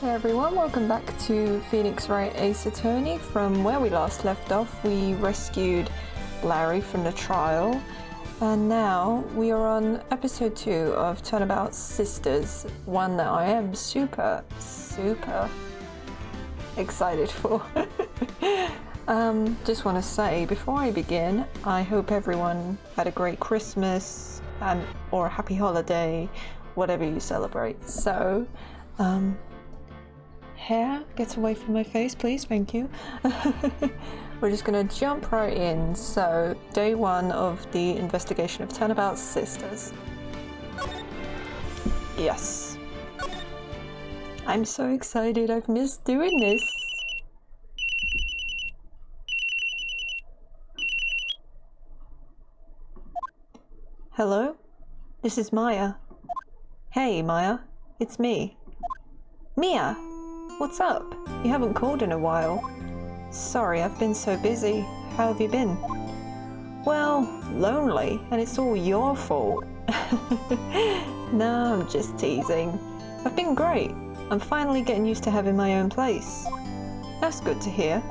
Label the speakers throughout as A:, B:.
A: Hey everyone, welcome back to Phoenix Wright Ace Attorney. From where we last left off, we rescued Larry from the trial, and now we are on episode 2 of Turnabout Sisters, one that I am super excited for. Just want to say, before I begin, I hope everyone had a great Christmas or a happy holiday, whatever you celebrate. So, hair gets away from my face, please, thank you. We're just gonna jump right in. So, day 1 of the investigation of Turnabout Sisters. Yes. I'm so excited, I've missed doing this. Hello? This is Maya. Hey, Maya. It's me. Mia! What's up? You haven't called in a while. Sorry, I've been so busy. How have you been? Well, lonely, and it's all your fault. No, I'm just teasing. I've been great. I'm finally getting used to having my own place. That's good to hear.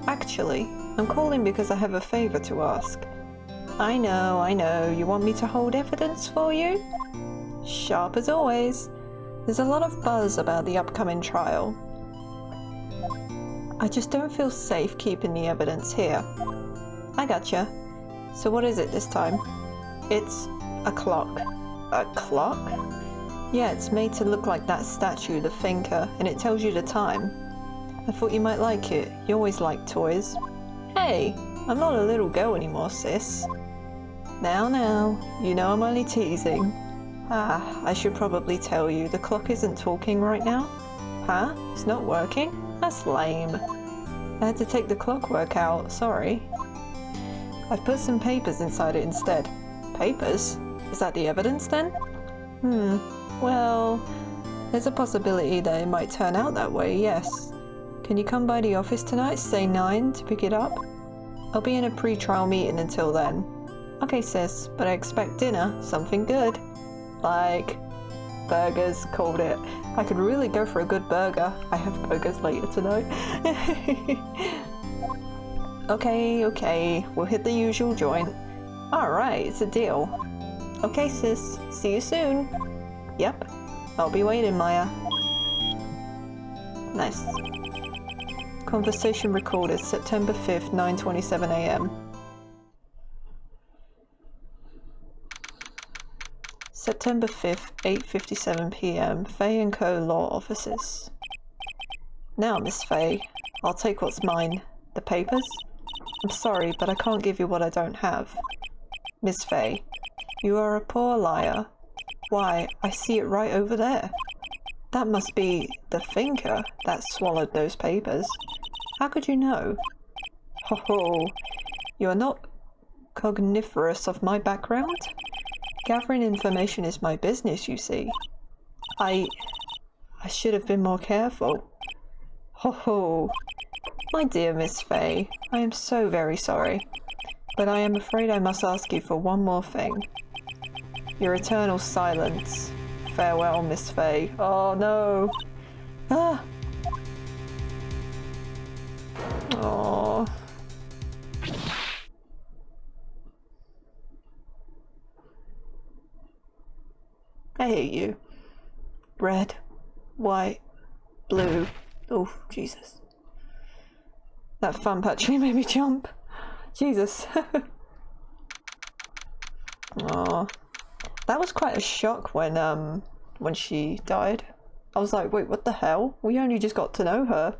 A: Actually, I'm calling because I have a favor to ask. I know. You want me to hold evidence for you? Sharp as always. There's a lot of buzz about the upcoming trial. I just don't feel safe keeping the evidence here. I gotcha. So what is it this time? It's a clock. A clock? Yeah, it's made to look like that statue, the thinker, and it tells you the time. I thought you might like it. You always like toys. Hey, I'm not a little girl anymore, sis. Now, you know I'm only teasing. I should probably tell you, the clock isn't talking right now. Huh? It's not working? That's lame. I had to take the clockwork out, sorry. I've put some papers inside it instead. Papers? Is that the evidence then? Well, there's a possibility that it might turn out that way, yes. Can you come by the office tonight, say 9, to pick it up? I'll be in a pre-trial meeting until then. Okay sis, but I expect dinner, something good. Like burgers, called it. I could really go for a good burger. I have burgers later tonight. Okay, we'll hit the usual joint. Alright, it's a deal. Okay sis, see you soon. Yep, I'll be waiting, Maya. Nice. Conversation recorded September 5th, 9:27 AM. September 5th, 8:57 PM, Fay & Co. Law Offices. Now, Miss Fay, I'll take what's mine. The papers? I'm sorry, but I can't give you what I don't have. Miss Fay, you are a poor liar. Why, I see it right over there. That must be the thinker that swallowed those papers. How could you know? Ho, you are not cogniferous of my background? Gathering information is my business, you see. I should have been more careful. Ho, my dear Miss Fay, I am so very sorry, but I am afraid I must ask you for one more thing. Your eternal silence. Farewell, Miss Fay. Oh no. Oh. I hate you. Red, white, blue. Oh, Jesus. That thump actually made me jump. Jesus. Oh. That was quite a shock when she died. I was like, wait, what the hell? We only just got to know her.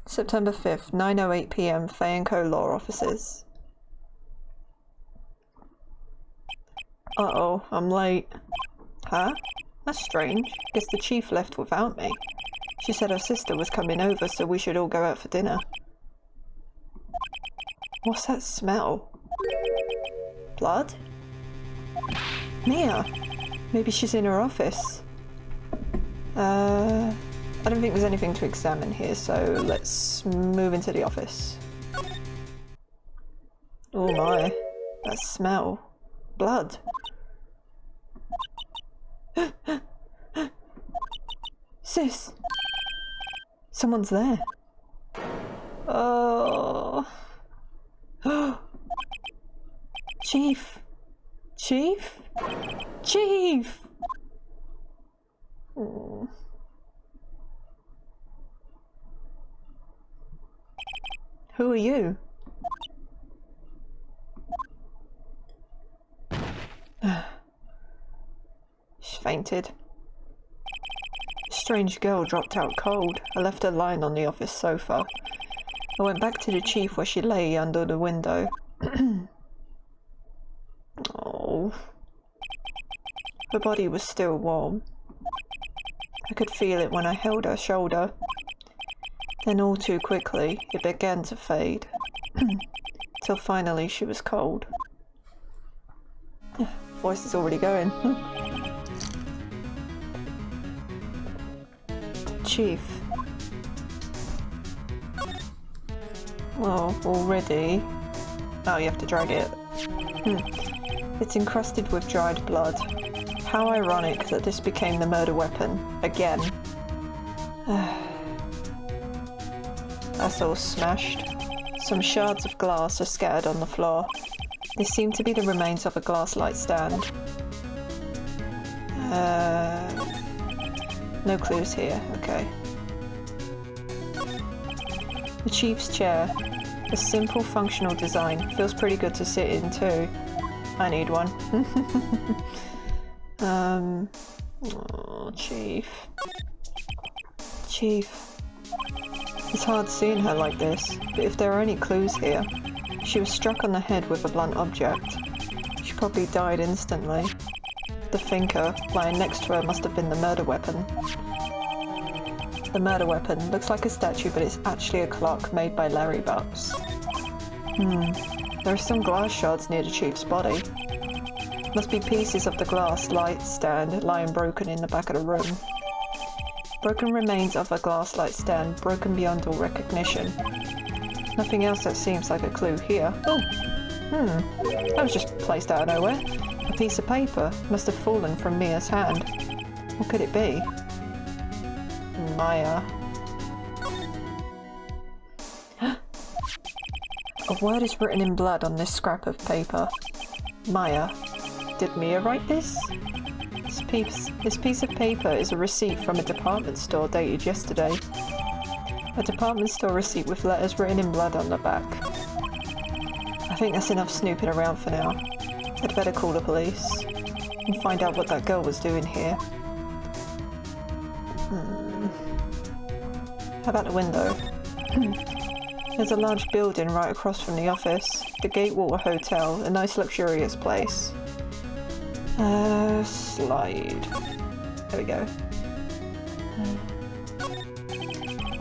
A: September 5th, 9:08 PM, Fay & Co. Law Offices. Uh-oh, I'm late. Huh? That's strange. Guess the chief left without me. She said her sister was coming over, so we should all go out for dinner. What's that smell? Blood? Mia! Maybe she's in her office. I don't think there's anything to examine here, so let's move into the office. Oh my, that smell. Blood. Sis, Someone's there. Oh. Chief. Chief? Chief! Oh. Who are you? She fainted. A strange girl dropped out cold. I left her lying on the office sofa. I went back to the chief where she lay under the window. Oh. Her body was still warm. I could feel it when I held her shoulder. Then all too quickly, it began to fade. Till finally she was cold. Voice is already going. Chief. Well, already... Oh, you have to drag it. It's encrusted with dried blood. How ironic that this became the murder weapon. Again. That's all smashed. Some shards of glass are scattered on the floor. They seem to be the remains of a glass light stand. No clues here. Okay. The chief's chair. A simple, functional design. Feels pretty good to sit in too. I need one. Oh, Chief. Chief. It's hard seeing her like this, but if there are any clues here, she was struck on the head with a blunt object. She probably died instantly. The thinker, lying next to her, must have been the murder weapon. The murder weapon looks like a statue, but it's actually a clock made by Larry Bucks. There are some glass shards near the chief's body. Must be pieces of the glass light stand lying broken in the back of the room. Broken remains of a glass light stand, broken beyond all recognition. Nothing else that seems like a clue here. Oh! That was just placed out of nowhere. A piece of paper must have fallen from Mia's hand. What could it be? Maya. A word is written in blood on this scrap of paper. Maya. Did Mia write this? This piece of paper is a receipt from a department store dated yesterday. A department store receipt with letters written in blood on the back. I think that's enough snooping around for now. I'd better call the police and find out what that girl was doing here. How about the window? There's a large building right across from the office. The Gatewater Hotel, a nice luxurious place. Slide. There we go.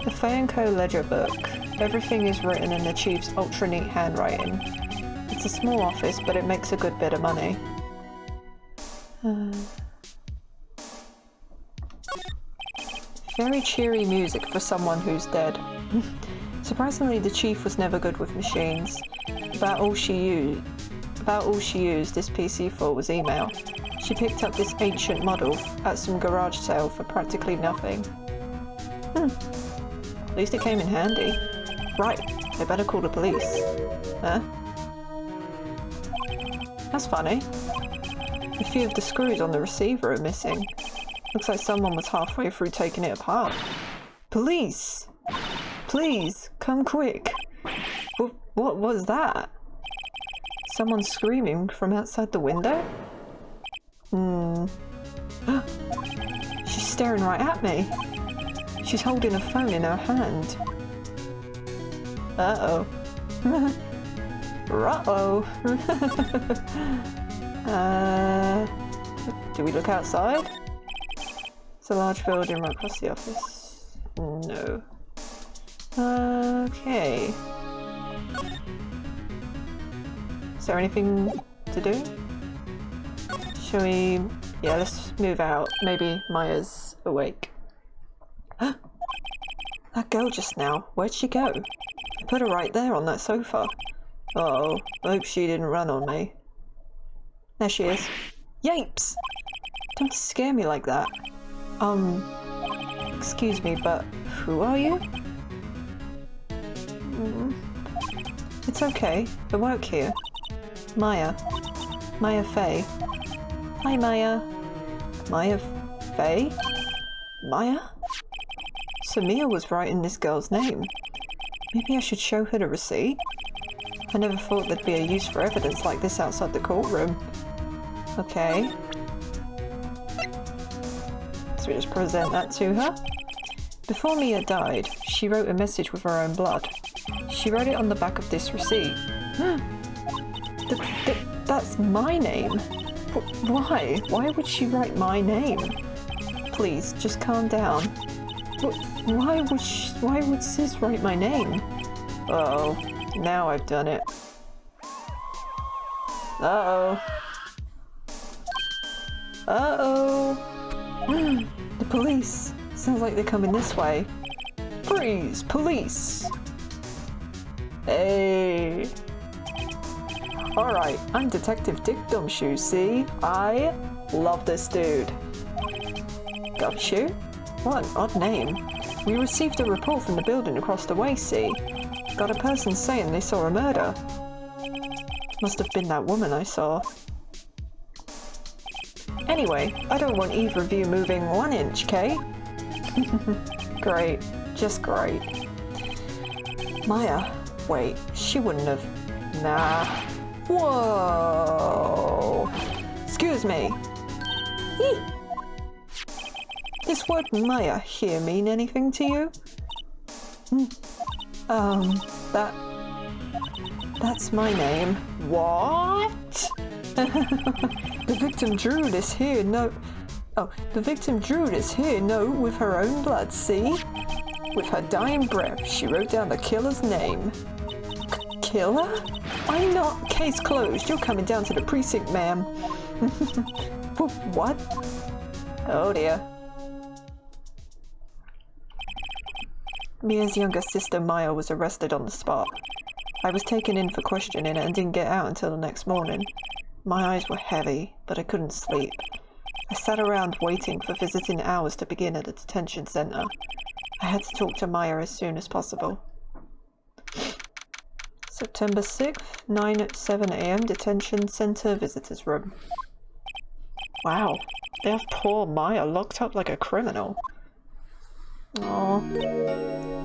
A: The Fay & Co. ledger book. Everything is written in the chief's ultra neat handwriting. It's a small office, but it makes a good bit of money. Very cheery music for someone who's dead. Surprisingly, the chief was never good with machines. About all she used this PC for was email. She picked up this ancient model at some garage sale for practically nothing. At least it came in handy. Right, they better call the police. Huh? That's funny. A few of the screws on the receiver are missing. Looks like someone was halfway through taking it apart. Police! Please, come quick! What was that? Someone screaming from outside the window? She's staring right at me. She's holding a phone in her hand. Uh-oh. Ruh-oh. Do we look outside? It's a large building right across the office. No. Okay. Is there anything to do? Shall we... Yeah, let's move out. Maybe Maya's awake. That girl just now, where'd she go? I put her right there on that sofa. Uh-oh, I hope she didn't run on me. There she is. Yapes! Don't scare me like that. Excuse me, but Who are you? It's okay. I work here. Maya. Maya Fey. Hi, Maya. Maya Fey? Maya? So Mia was writing this girl's name. Maybe I should show her the receipt? I never thought there'd be a use for evidence like this outside the courtroom. Okay. So we just present that to her. Before Mia died, she wrote a message with her own blood. She wrote it on the back of this receipt. That's my name. Why? Why would she write my name? Please, just calm down. Why would Sis write my name? Uh-oh. Now I've done it. Uh-oh. Uh-oh. The police. Sounds like they're coming this way. Freeze! Police! Hey! Alright, I'm Detective Dick Gumshoe, see? I love this dude. Gumshoe? What an odd name. We received a report from the building across the way, see? Got a person saying they saw a murder. Must have been that woman I saw. Anyway, I don't want either of you moving 1 inch, Kay? Great. Just great. Maya. Wait, she wouldn't have... Nah. Whoa! Excuse me. Eek. This word Maya here mean anything to you? That's my name. What? The victim drew this here note. Oh, the victim drew this here note with her own blood, see? With her dying breath, she wrote down the killer's name. Killer? I'm not. Case closed. You're coming down to the precinct, ma'am. What? Oh dear. Mia's younger sister Maya was arrested on the spot. I was taken in for questioning and didn't get out until the next morning. My eyes were heavy, but I couldn't sleep. I sat around waiting for visiting hours to begin at the detention center. I had to talk to Maya as soon as possible. September 6th, 9:07 AM, detention center visitors room. Wow, they have poor Maya locked up like a criminal. Aww.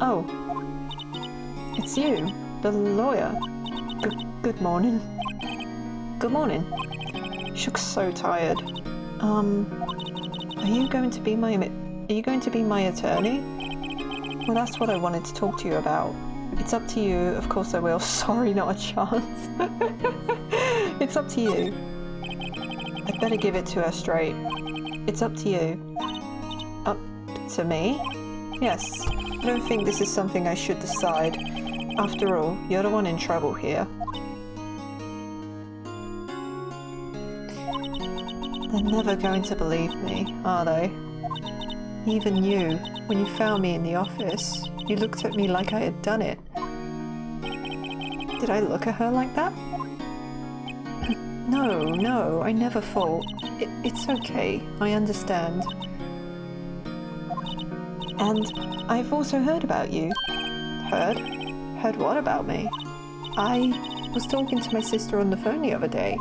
A: Oh, it's you, the lawyer. Good morning. Good morning. She looks so tired. Are you going to be my attorney? Well, that's what I wanted to talk to you about. It's up to you. Of course I will. Sorry, not a chance. It's up to you. I'd better give it to her straight. It's up to you. Up to me? Yes. I don't think this is something I should decide. After all, you're the one in trouble here. They're never going to believe me, are they? Even you, when you found me in the office, you looked at me like I had done it. Did I look at her like that? No, I never thought. It's okay, I understand. And I've also heard about you. Heard? Heard what about me? I was talking to my sister on the phone the other day.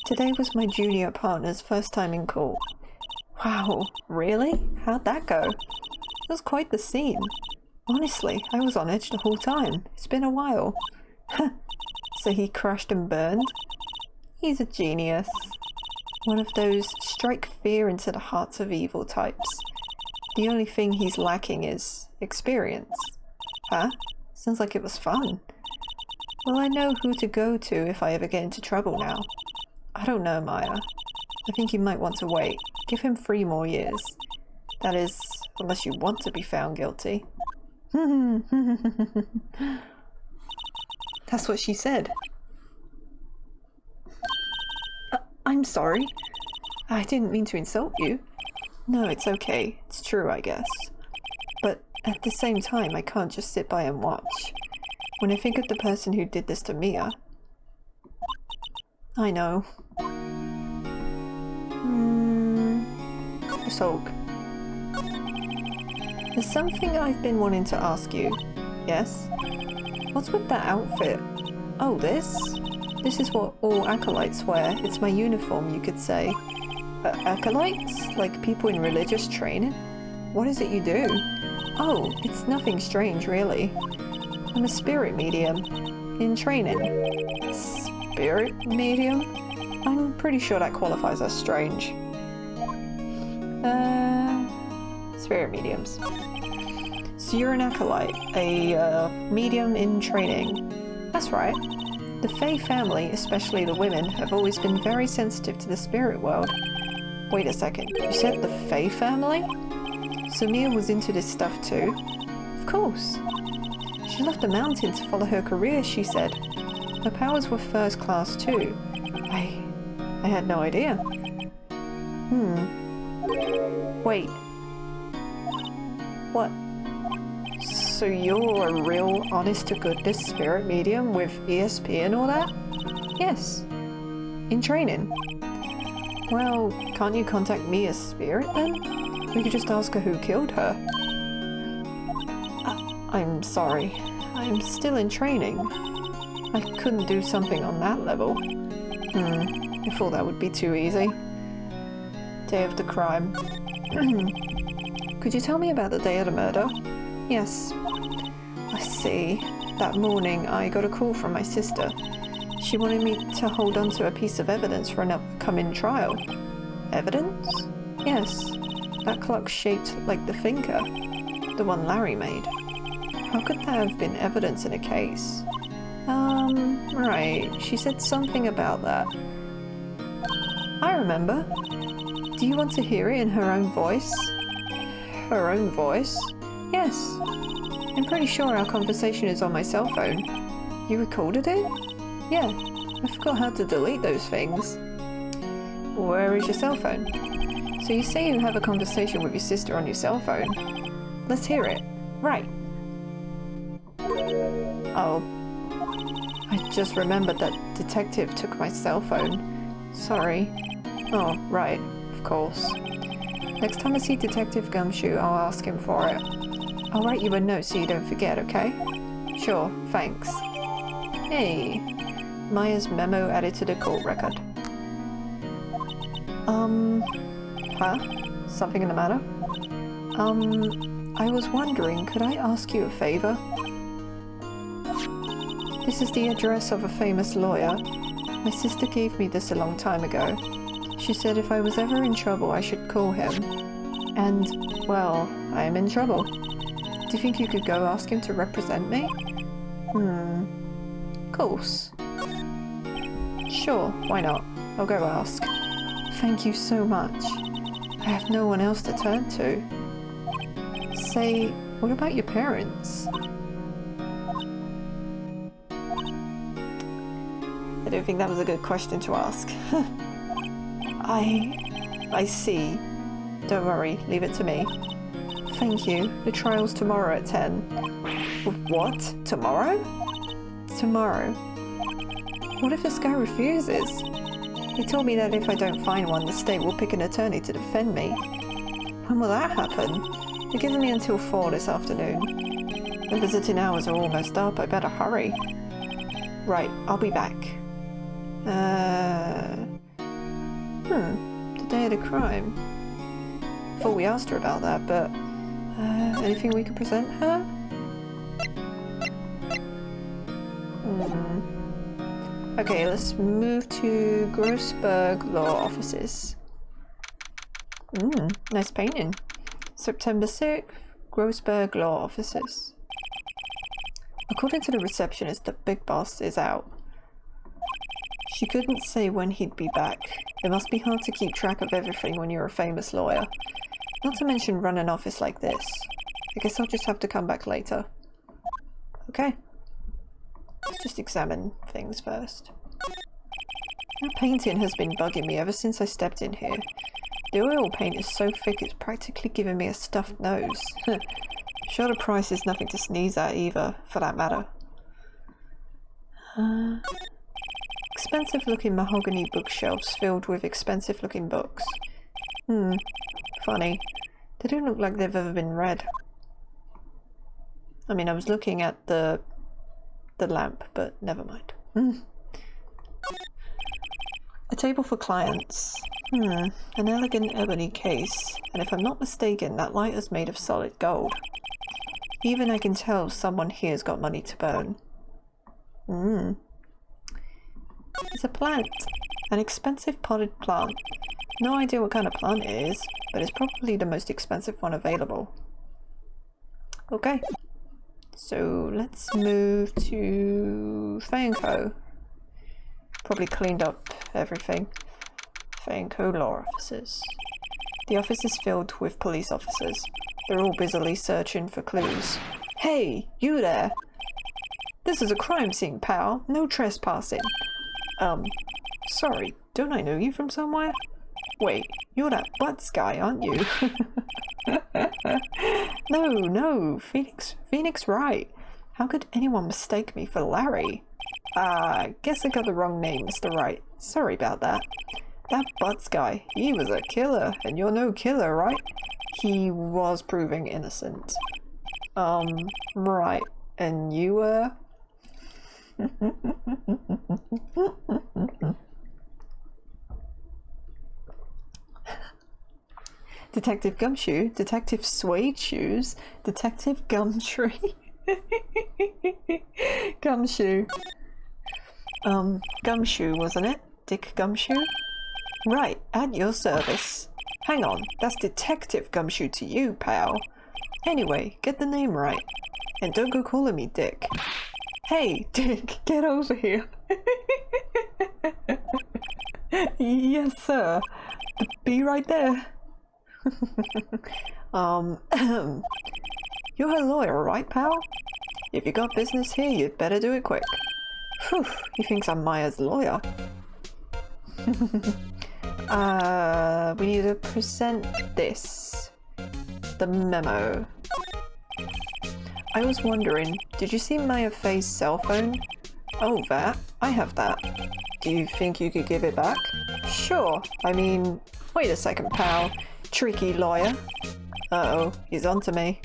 A: Today was my junior partner's first time in court. Wow, really? How'd that go? It was quite the scene. Honestly, I was on edge the whole time. It's been a while. So he crashed and burned? He's a genius. One of those strike fear into the hearts of evil types. The only thing he's lacking is experience. Huh? Sounds like it was fun. Well, I know who to go to if I ever get into trouble now. I don't know, Maya. I think you might want to wait. Give him 3 more years. That is, unless you want to be found guilty. That's what she said. I'm sorry. I didn't mean to insult you. No, it's okay. It's true, I guess. But at the same time, I can't just sit by and watch. When I think of the person who did this to Mia... I know. Sulk. There's something I've been wanting to ask you. Yes? What's with that outfit? Oh, this? This is what all acolytes wear. It's my uniform, you could say. Acolytes? Like people in religious training? What is it you do? Oh, it's nothing strange, really. I'm a spirit medium. In training. Spirit medium? I'm pretty sure that qualifies as strange. Spirit mediums. So you're an acolyte, a medium in training. That's right. The Fae family, especially the women, have always been very sensitive to the spirit world. Wait a second, you said the Fae family? So Mia was into this stuff too? Of course. She left the mountain to follow her career, she said. Her powers were first class too. I had no idea. Wait. What? So you're a real honest-to-goodness spirit medium with ESP and all that? Yes. In training. Well, can't you contact Mia's spirit then? We could just ask her who killed her. I'm sorry. I'm still in training. I couldn't do something on that level. I thought that would be too easy. Day of the crime. Could you tell me about the day of the murder? Yes. I see. That morning I got a call from my sister. She wanted me to hold on to a piece of evidence for an upcoming trial. Evidence? Yes. That clock shaped like the finger. The one Larry made. How could that have been evidence in a case? Right. She said something about that. I remember. Do you want to hear it in her own voice? Her own voice? Yes. I'm pretty sure our conversation is on my cell phone. You recorded it? Yeah. I forgot how to delete those things. Where is your cell phone? So you say you have a conversation with your sister on your cell phone. Let's hear it. Right. Oh. I just remembered that detective took my cell phone. Sorry. Oh, right. Of course. Next time I see Detective Gumshoe, I'll ask him for it. I'll write you a note so you don't forget, okay? Sure, thanks. Hey. Maya's memo added to the court record. Huh? Something in the matter? I was wondering, could I ask you a favor? This is the address of a famous lawyer. My sister gave me this a long time ago. She said if I was ever in trouble, I should call him. And, well, I am in trouble. Do you think you could go ask him to represent me? Of course. Sure, why not? I'll go ask. Thank you so much. I have no one else to turn to. Say, what about your parents? I don't think that was a good question to ask. I see. Don't worry, leave it to me. Thank you. The trial's tomorrow at 10. What? Tomorrow? Tomorrow. What if this guy refuses? He told me that if I don't find one, the state will pick an attorney to defend me. When will that happen? They're giving me until 4 this afternoon. The visiting hours are almost up, I better hurry. Right, I'll be back. The day of the crime. Thought we asked her about that, but... anything we can present her? Okay, let's move to Grossberg Law Offices. Nice painting. September 6th, Grossberg Law Offices. According to the receptionist, the big boss is out. She couldn't say when he'd be back. It must be hard to keep track of everything when you're a famous lawyer. Not to mention run an office like this. I guess I'll just have to come back later. Okay. Let's just examine things first. That painting has been bugging me ever since I stepped in here. The oil paint is so thick it's practically giving me a stuffed nose. Sure the price is nothing to sneeze at either, for that matter. Expensive looking mahogany bookshelves filled with expensive looking books. Funny. They don't look like they've ever been read. I mean, I was looking at the lamp, but never mind. A table for clients. An elegant ebony case, and if I'm not mistaken, that light is made of solid gold. Even I can tell someone here's got money to burn. It's a plant. An expensive potted plant. No idea what kind of plant it is, but it's probably the most expensive one available. Okay. So let's move to Fay & Co. Probably cleaned up everything. Fay & Co law officers. The office is filled with police officers. They're all busily searching for clues. Hey, you there! This is a crime scene, pal. No trespassing. Sorry, don't I know you from somewhere? Wait, you're that Butts guy, aren't you? No, Phoenix Wright. How could anyone mistake me for Larry? Guess I got the wrong name, Mr. Wright. Sorry about that. That Butts guy, he was a killer, and you're no killer, right? He was proving innocent. Right. And you were? Detective Gumshoe, Detective Suede Shoes, Detective Gumtree. Gumshoe. Gumshoe, wasn't it? Dick Gumshoe? Right, at your service. Hang on, that's Detective Gumshoe to you, pal. Anyway, get the name right. And don't go calling me Dick. Hey, Dick, get over here. Yes, sir. Be right there. You're a lawyer, right, pal? If you got business here, you'd better do it quick. Whew, he thinks I'm Maya's lawyer. We need to present this. The memo. I was wondering, did you see Maya Faye's cell phone? Oh, that? I have that. Do you think you could give it back? Sure. I mean, wait a second, pal. Tricky lawyer. Uh-oh, he's onto me.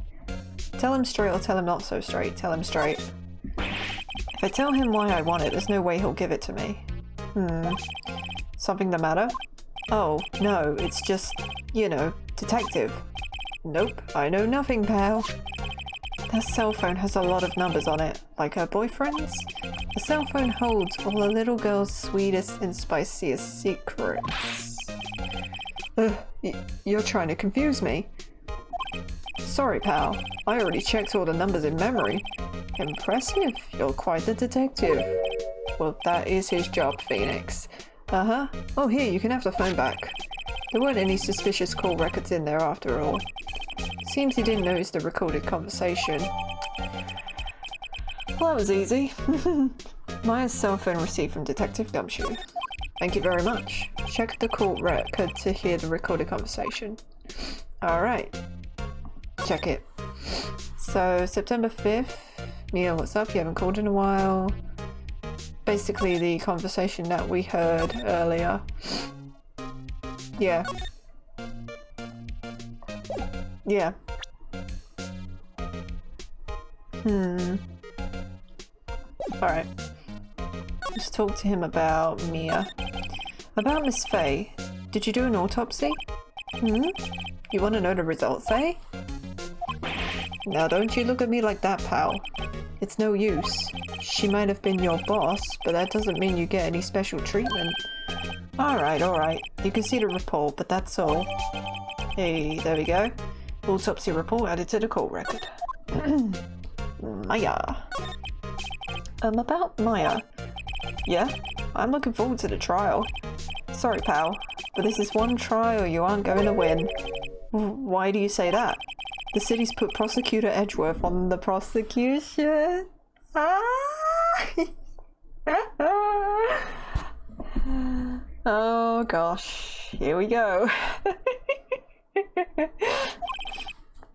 A: Tell him straight or tell him not so straight. Tell him straight. If I tell him why I want it, there's no way he'll give it to me. Something the matter? Oh, no, it's just, you know, detective. Nope, I know nothing, pal. That cell phone has a lot of numbers on it, like her boyfriend's. The cell phone holds all a little girl's sweetest and spiciest secrets. You're trying to confuse me. Sorry, pal. I already checked all the numbers in memory. Impressive. You're quite the detective. Well, that is his job, Phoenix. Uh-huh. Oh, here, you can have the phone back. There weren't any suspicious call records in there after all. Seems he didn't notice the recorded conversation. Well, that was easy. Maya's cell phone received from Detective Gumshoe. Thank you very much. Check the court record to hear the recorded conversation. Alright. Check it. So, September 5th. Neil, what's up? You haven't called in a while. Basically the conversation that we heard earlier. Yeah. Yeah. Alright. Let's talk to him about Mia. About Miss Faye. Did you do an autopsy? You want to know the results, eh? Now don't you look at me like that, pal. It's no use. She might have been your boss, but that doesn't mean you get any special treatment. Alright. You can see the report, but that's all. Hey, there we go. Autopsy report added to the court record. Maya. About Maya. Yeah, I'm looking forward to the trial. Sorry, pal, but this is one trial you aren't going to win. Why do you say that? The city's put Prosecutor Edgeworth on the prosecution. Oh gosh, here we go.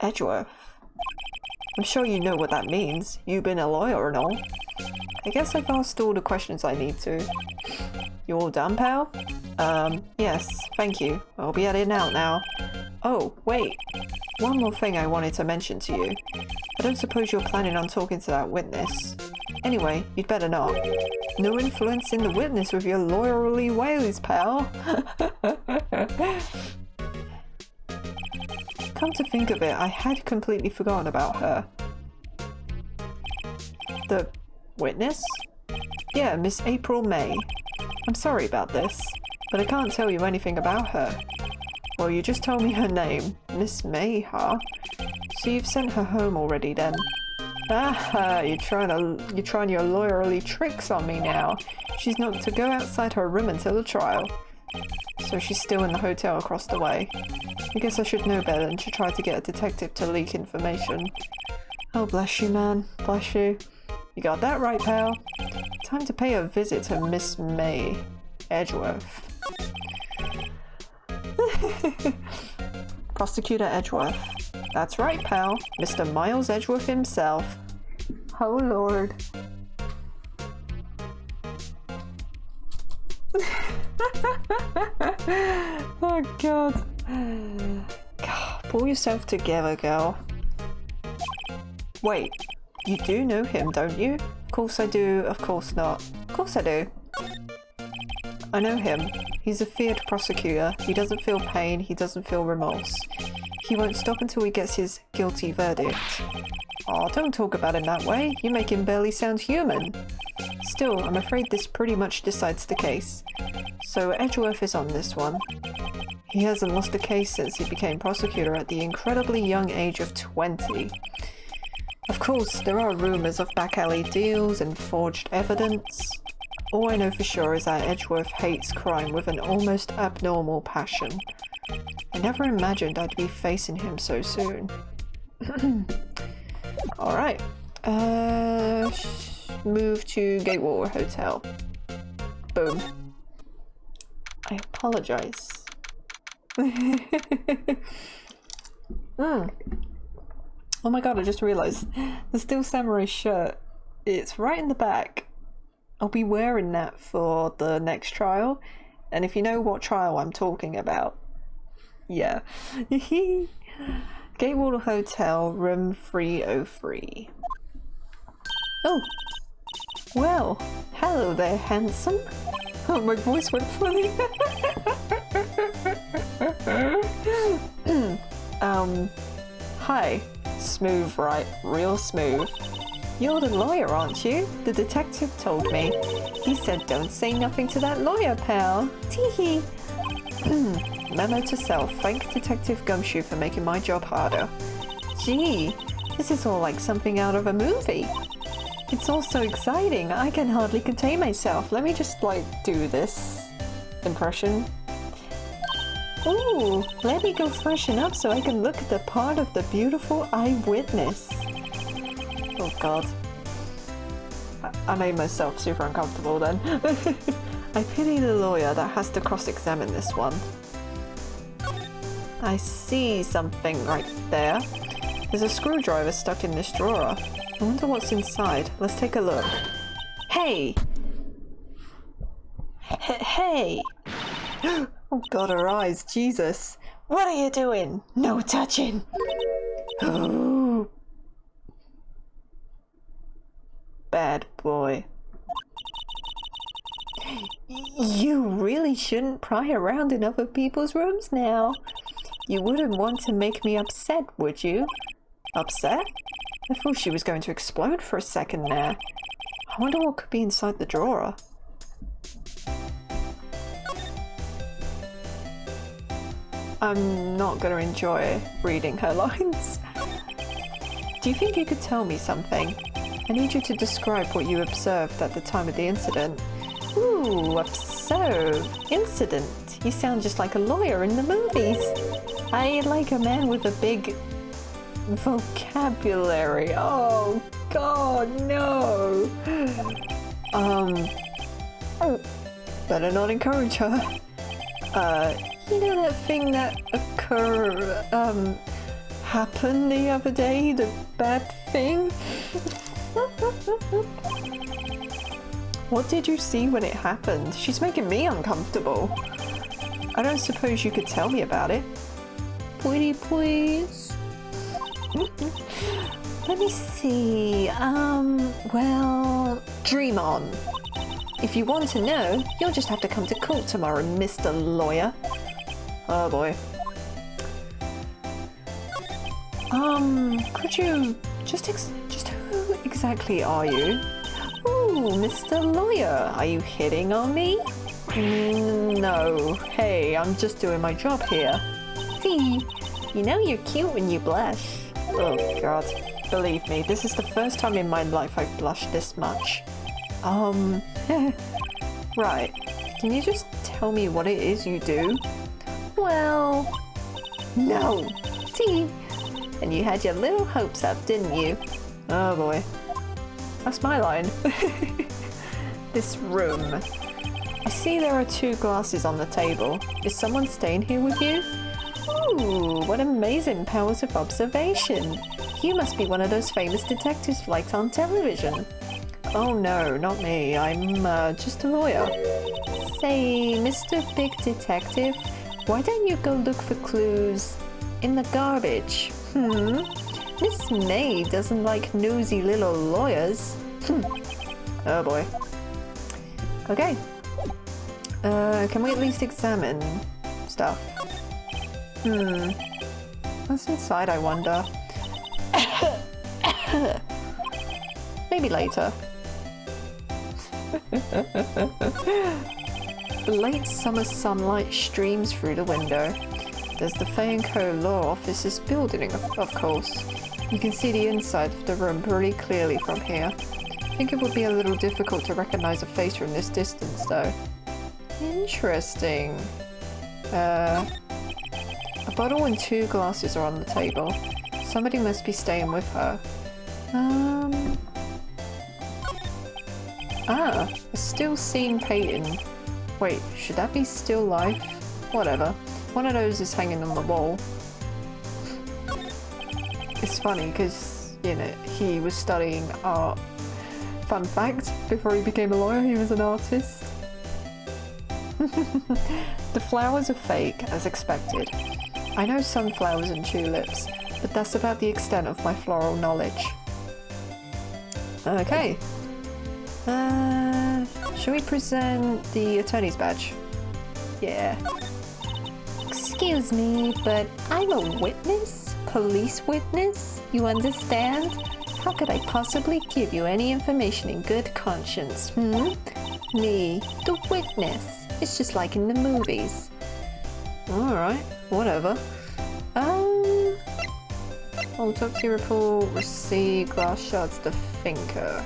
A: Edgeworth. I'm sure you know what that means. You've been a lawyer and all. I guess I've asked all the questions I need to. You all done, pal? Yes, thank you. I'll be at it out now. Oh, wait. One more thing I wanted to mention to you. I don't suppose you're planning on talking to that witness. Anyway, you'd better not. No influence in the witness with your lawyerly ways, pal. Come to think of it, I had completely forgotten about her. The witness? Yeah, Miss April May. I'm sorry about this, but I can't tell you anything about her. Well, you just told me her name. Miss May, huh? So you've sent her home already then? Ah, you're trying your lawyerly tricks on me now. She's not to go outside her room until the trial. So she's still in the hotel across the way. I guess I should know better than to try to get a detective to leak information. Oh, bless you, man. Bless you. You got that right, pal. Time to pay a visit to Miss May Edgeworth. Prosecutor Edgeworth. That's right, pal. Mr. Miles Edgeworth himself. Oh, Lord. Oh, God. God. Pull yourself together, girl. Wait. You do know him, don't you? Of course I do, of course not. Of course I do. I know him. He's a feared prosecutor. He doesn't feel pain, he doesn't feel remorse. He won't stop until he gets his guilty verdict. Aw, don't talk about him that way. You make him barely sound human. Still, I'm afraid this pretty much decides the case. So Edgeworth is on this one. He hasn't lost a case since he became prosecutor at the incredibly young age of 20. Of course, there are rumours of back alley deals and forged evidence. All I know for sure is that Edgeworth hates crime with an almost abnormal passion. I never imagined I'd be facing him so soon. Alright. Move to Gateway Hotel. Boom. I apologise. Oh my god, I just realised. The Steel Samurai shirt, it's right in the back. I'll be wearing that for the next trial. And if you know what trial I'm talking about, yeah. Gateway Hotel, room 303. Oh, well, hello there, handsome. Oh, my voice went funny. Hi. Smooth, right? Real smooth. You're the lawyer, aren't you? The detective told me. He said don't say nothing to that lawyer, pal. Teehee. Memo to self. Thank Detective Gumshoe for making my job harder. Gee, this is all like something out of a movie. It's all so exciting. I can hardly contain myself. Let me just, like, do this impression. Ooh, let me go freshen up so I can look at the part of the beautiful eyewitness. Oh god. I made myself super uncomfortable then. I pity the lawyer that has to cross-examine this one. I see something right there. There's a screwdriver stuck in this drawer. I wonder what's inside. Let's take a look. Hey! Hey! Oh god, her eyes, Jesus. What are you doing? No touching. Oh. Bad boy. You really shouldn't pry around in other people's rooms now. You wouldn't want to make me upset, would you? Upset? I thought she was going to explode for a second there. I wonder what could be inside the drawer. I'm not going to enjoy reading her lines. Do you think you could tell me something? I need you to describe what you observed at the time of the incident. Ooh, observe. Incident. You sound just like a lawyer in the movies. I like a man with a big vocabulary. Oh, God, no. Better not encourage her. You know that thing that happened the other day? The bad thing? What did you see when it happened? She's making me uncomfortable. I don't suppose you could tell me about it. pretty please? Let me see. Well, dream on. If you want to know, you'll just have to come to court tomorrow, Mr. Lawyer. Oh boy. Could you just who exactly are you? Ooh, Mr. Lawyer, are you hitting on me? No. Hey, I'm just doing my job here. See, you know you're cute when you blush. Oh god. Believe me, this is the first time in my life I've blushed this much. Right. Can you just tell me what it is you do? Well... No! See? And you had your little hopes up, didn't you? Oh boy. That's my line. This room. I see there are 2 glasses on the table. Is someone staying here with you? Ooh, what amazing powers of observation. You must be one of those famous detectives like on television. Oh no, not me. I'm just a lawyer. Say, Mr. Big Detective, why don't you go look for clues in the garbage? Miss May doesn't like nosy little lawyers. Oh boy. Okay. Can we at least examine stuff? What's inside, I wonder? Maybe later. The late summer sunlight streams through the window. There's the Fay & Co. law offices building, of course. You can see the inside of the room pretty clearly from here. I think it would be a little difficult to recognize a face from this distance, though. Interesting. A bottle and 2 glasses are on the table. Somebody must be staying with her. A still scene painting. Wait, should that be still life? Whatever. One of those is hanging on the wall. It's funny because, you know, he was studying art. Fun fact, before he became a lawyer, he was an artist. The flowers are fake, as expected. I know sunflowers and tulips, but that's about the extent of my floral knowledge. Okay. Shall we present the attorney's badge? Yeah. Excuse me, but I'm a witness? Police witness? You understand? How could I possibly give you any information in good conscience, Me, the witness. It's just like in the movies. Alright, whatever. Autopsy report, receipt, glass shards, the thinker.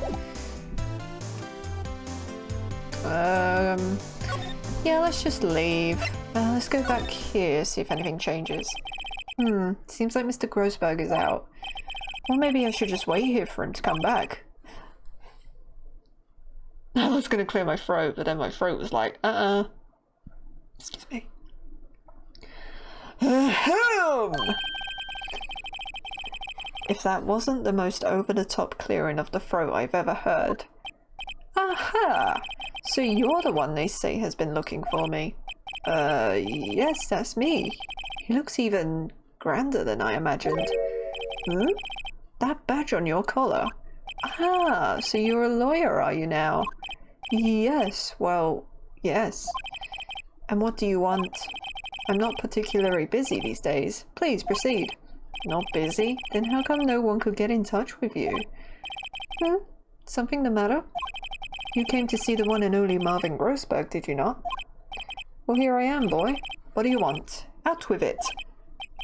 A: Yeah, let's just leave. Let's go back here, see if anything changes. Seems like Mr. Grossberg is out. Or maybe I should just wait here for him to come back. I was gonna clear my throat, but then my throat was like, Excuse me. If that wasn't the most over-the-top clearing of the throat I've ever heard. Aha! So you're the one they say has been looking for me. Yes, that's me. He looks even grander than I imagined. That badge on your collar. Ah, so you're a lawyer, are you now? Yes, well, yes. And what do you want? I'm not particularly busy these days. Please proceed. Not busy? Then how come no one could get in touch with you? Something the matter? You came to see the one and only Marvin Grossberg, did you not? Well, here I am, boy. What do you want? Out with it.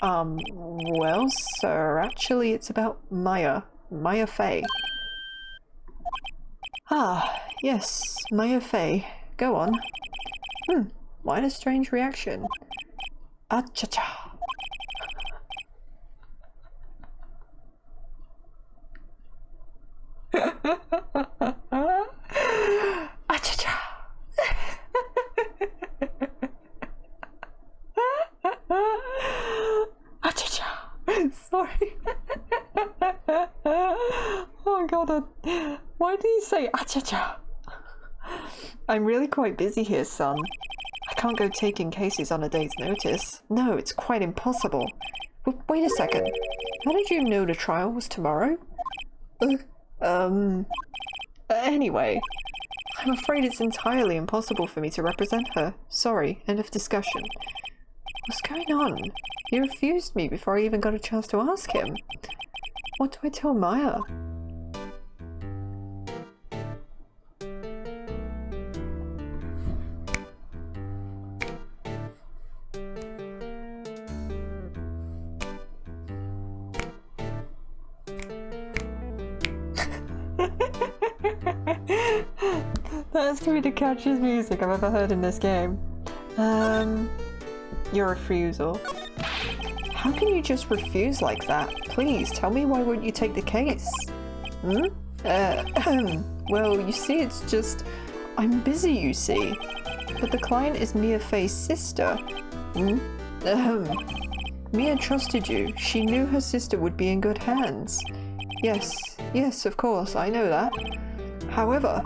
A: Well, sir, actually it's about Maya Fay. Ah, yes, Maya Fay. Go on. Why the strange reaction? Ah-cha-cha. Ah-cha-cha. Ah-cha-cha. Sorry. Oh god, why did you say ah-cha-cha? I'm really quite busy here, son. I can't go taking cases on a day's notice. No, it's quite impossible. Wait a second. How did you know the trial was tomorrow? Anyway, I'm afraid it's entirely impossible for me to represent her. Sorry, end of discussion. What's going on? He refused me before I even got a chance to ask him. What do I tell Maya? That has to be the catchiest music I've ever heard in this game. Your refusal. How can you just refuse like that? Please, tell me why won't you take the case? Well, you see, it's just... I'm busy, you see. But the client is Mia Fey's sister. Mia trusted you. She knew her sister would be in good hands. Yes, of course, I know that. However,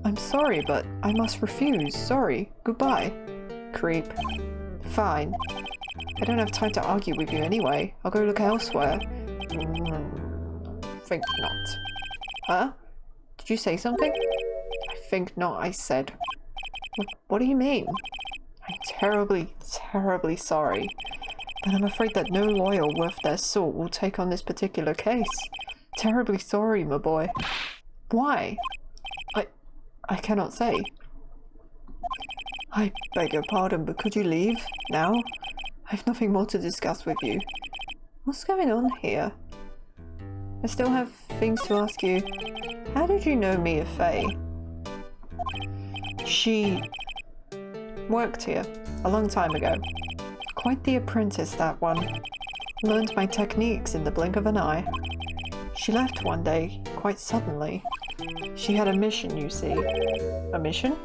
A: I'm sorry, but I must refuse. Sorry. Goodbye. Creep. Fine. I don't have time to argue with you anyway. I'll go look elsewhere. Think not. Huh? Did you say something? I think not, I said. What do you mean? I'm terribly, terribly sorry. But I'm afraid that no lawyer worth their salt will take on this particular case. Terribly sorry, my boy. Why? I cannot say. I beg your pardon, but could you leave now? I have nothing more to discuss with you. What's going on here? I still have things to ask you. How did you know Mia Fey? She worked here a long time ago. Quite the apprentice, that one. Learned my techniques in the blink of an eye. She left one day, quite suddenly. She had a mission, you see. A mission?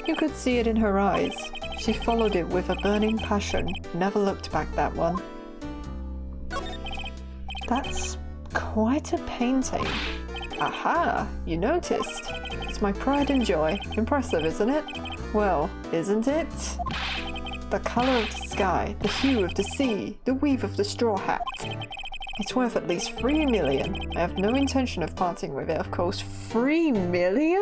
A: You could see it in her eyes. She followed it with a burning passion, never looked back, that one. That's quite a painting. Aha, you noticed. It's my pride and joy. Impressive, isn't it? Well, isn't it? The colour of the sky, the hue of the sea, the weave of the straw hat. It's worth at least 3 million. I have no intention of parting with it, of course. 3 million?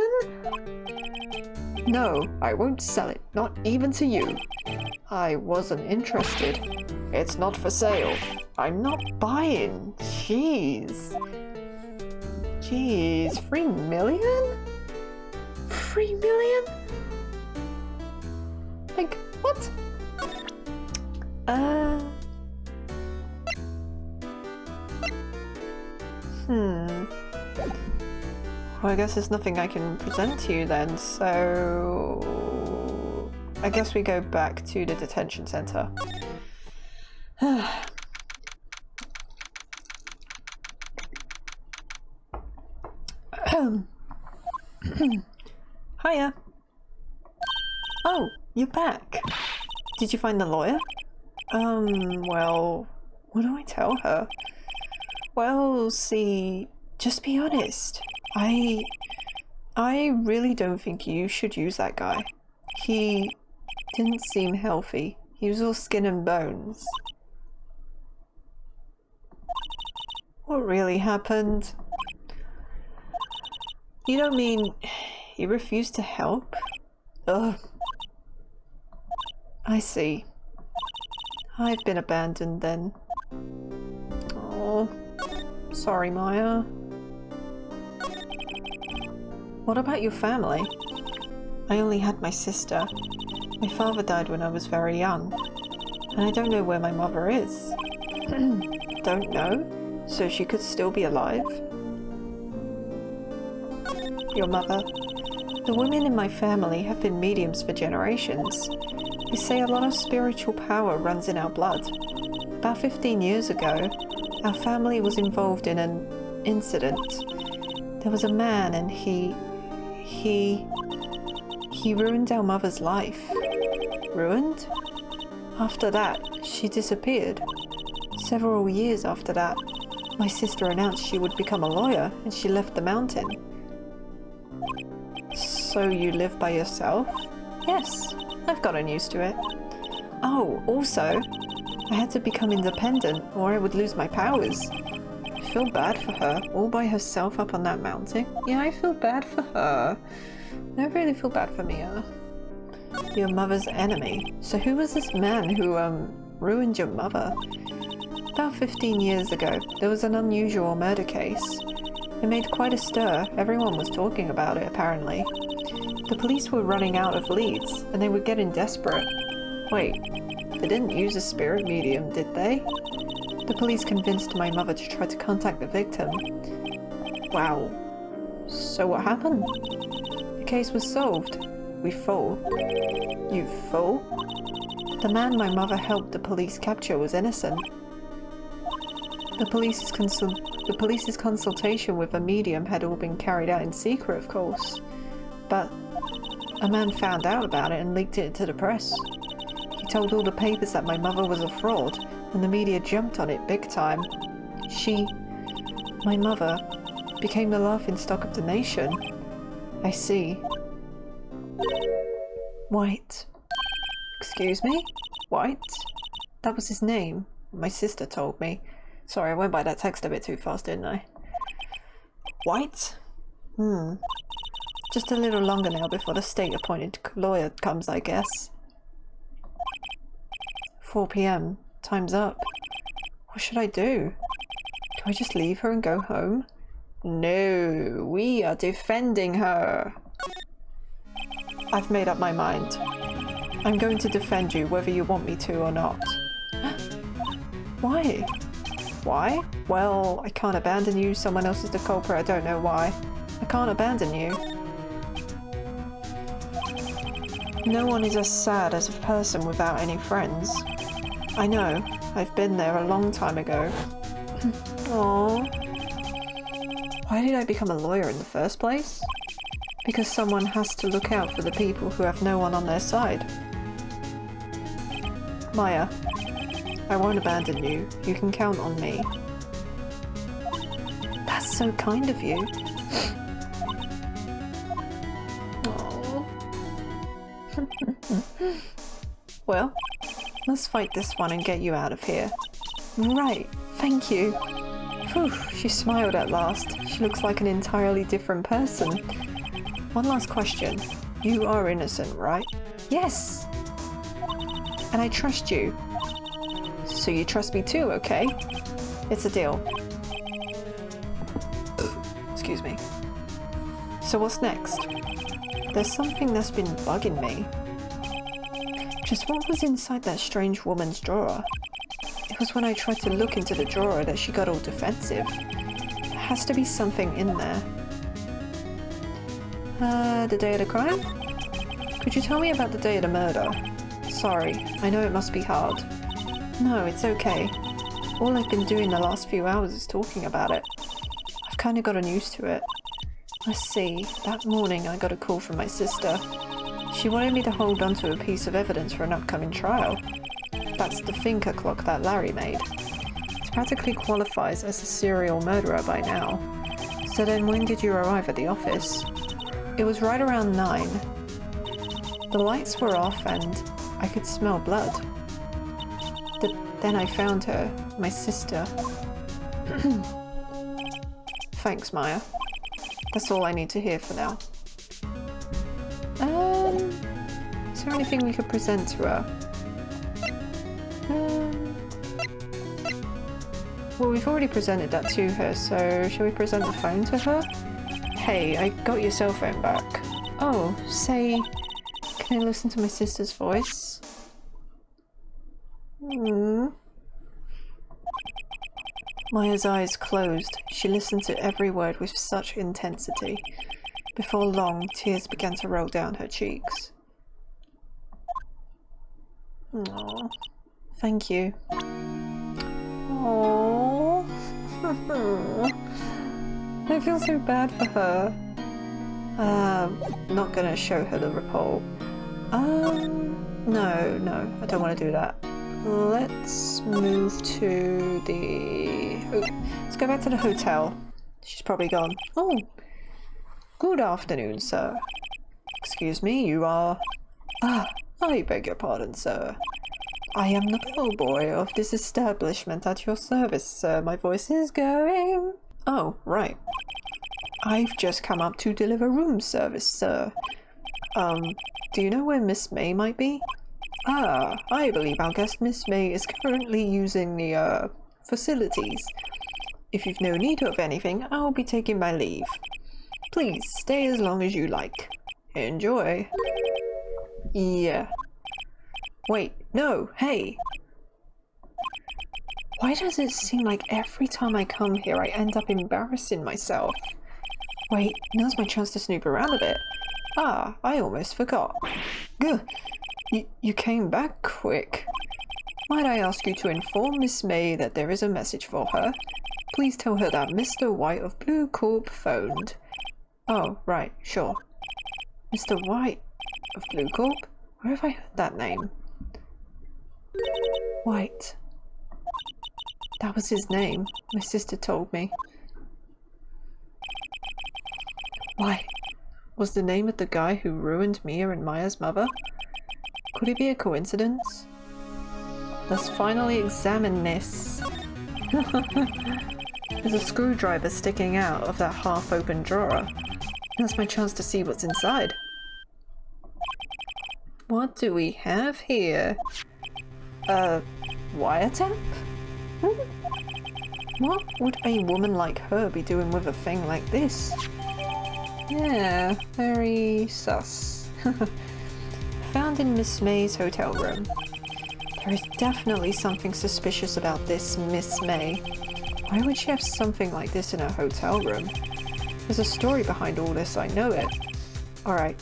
A: No, I won't sell it, not even to you. I wasn't interested. It's not for sale. I'm not buying. Jeez. 3 million? 3 million? Like, what? Well, I guess there's nothing I can present to you then, so... I guess we go back to the detention center. Hiya. Oh, you're back. Did you find the lawyer? Well, what do I tell her? Well, see, just be honest. I really don't think you should use that guy. He didn't seem healthy. He was all skin and bones. What really happened? You don't mean he refused to help? Ugh. I see. I've been abandoned then. Oh, sorry, Maya. What about your family? I only had my sister. My father died when I was very young. And I don't know where my mother is. Don't know? So she could still be alive? Your mother? The women in my family have been mediums for generations. They say a lot of spiritual power runs in our blood. About 15 years ago, our family was involved in an incident. There was a man and he ruined our mother's life. Ruined? After that, she disappeared. Several years after that, my sister announced she would become a lawyer and she left the mountain. So you live by yourself? Yes, I've gotten used to it. Oh, also, I had to become independent or I would lose my powers. I feel bad for her, all by herself up on that mountain. Yeah, I feel bad for her. I don't really feel bad for Mia. Your mother's enemy. So who was this man who, ruined your mother? About 15 years ago, there was an unusual murder case. It made quite a stir. Everyone was talking about it, apparently. The police were running out of leads, and they were getting desperate. Wait, they didn't use a spirit medium, did they? The police convinced my mother to try to contact the victim. Wow. So what happened? The case was solved. We fool. You fool? The man my mother helped the police capture was innocent. The police's consultation with a medium had all been carried out in secret, of course. But a man found out about it and leaked it to the press. He told all the papers that my mother was a fraud, and the media jumped on it big time. My mother, became the laughingstock of the nation. I see. White. Excuse me? White? That was his name. My sister told me. Sorry, I went by that text a bit too fast, didn't I? White? Just a little longer now before the state-appointed lawyer comes, I guess. 4 PM. Time's up. What should I do? Do I just leave her and go home? No, we are defending her. I've made up my mind. I'm going to defend you whether you want me to or not. Why? Why? Well, I can't abandon you. Someone else is the culprit. I don't know why. I can't abandon you. No one is as sad as a person without any friends. I know. I've been there a long time ago. Aww. Why did I become a lawyer in the first place? Because someone has to look out for the people who have no one on their side. Maya, I won't abandon you. You can count on me. That's so kind of you. Well, let's fight this one and get you out of here. Right, thank you. Whew, she smiled at last. She looks like an entirely different person. One last question. You are innocent, right? Yes! And I trust you. So you trust me too, okay? It's a deal. Excuse me. So what's next? There's something that's been bugging me. Just what was inside that strange woman's drawer? It was when I tried to look into the drawer that she got all defensive. There has to be something in there. The day of the crime? Could you tell me about the day of the murder? Sorry, I know it must be hard. No, it's okay. All I've been doing the last few hours is talking about it. I've kind of gotten used to it. Let's see, that morning I got a call from my sister. She wanted me to hold on to a piece of evidence for an upcoming trial. That's the Finker clock that Larry made. It practically qualifies as a serial murderer by now. So then when did you arrive at the office? It was right around 9. The lights were off and I could smell blood. Then I found her, my sister. Thanks, Maya. That's all I need to hear for now. Is there anything we could present to her? Well, we've already presented that to her, so shall we present the phone to her? Hey, I got your cell phone back. Oh, say, can I listen to my sister's voice? Maya's eyes closed. She listened to every word with such intensity. Before long, tears began to roll down her cheeks. Aww. Thank you. Aww. I feel so bad for her. Not gonna show her the report. No, I don't want to do that. Let's move to the... Oh, let's go back to the hotel. She's probably gone. Oh, good afternoon, sir. Excuse me, you are... Ah, I beg your pardon, sir. I am the bellboy of this establishment at your service, sir. My voice is going. Oh, right. I've just come up to deliver room service, sir. Do you know where Miss May might be? Ah, I believe our guest Miss May is currently using the, facilities. If you've no need of anything, I'll be taking my leave. Please, stay as long as you like. Enjoy. Yeah. Wait, no, hey! Why does it seem like every time I come here I end up embarrassing myself? Wait, now's my chance to snoop around a bit. Ah, I almost forgot. Gah! You came back quick. Might I ask you to inform Miss May that there is a message for her? Please tell her that Mr. White of Blue Corp phoned. Oh, right, sure. Mr. White of Blue Corp? Where have I heard that name? White. That was his name, my sister told me. Why? Was the name of the guy who ruined Mia and Maya's mother? Could it be a coincidence? Let's finally examine this. There's a screwdriver sticking out of that half-open drawer. That's my chance to see what's inside. What do we have here? Wiretap? What would a woman like her be doing with a thing like this? Yeah, very sus. Found in Miss May's hotel room. There is definitely something suspicious about this Miss May. Why would she have something like this in her hotel room? There's a story behind all this, I know it. Alright.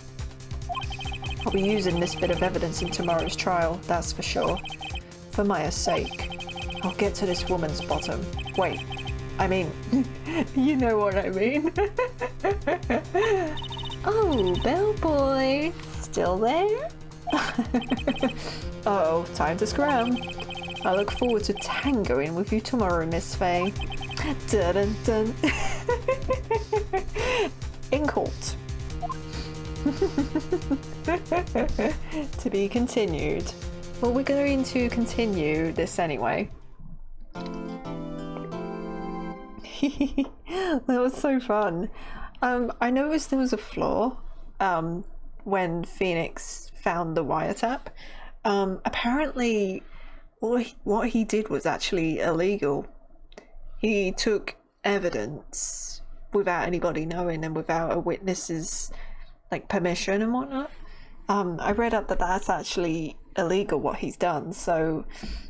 A: I'll be using this bit of evidence in tomorrow's trial, that's for sure. For Maya's sake. I'll get to this woman's bottom. Wait, I mean, you know what I mean. Oh, bellboy, still there? Uh-oh, time to scram. I look forward to tangoing with you tomorrow, Miss Faye. Dun dun dun. In court. To be continued. Well, we're going to continue this anyway. That was so fun. I noticed there was a flaw when Phoenix found the wiretap. Apparently what he did was actually illegal. He took evidence without anybody knowing and without a witness's like permission and whatnot. I read up that that's actually illegal what he's done, so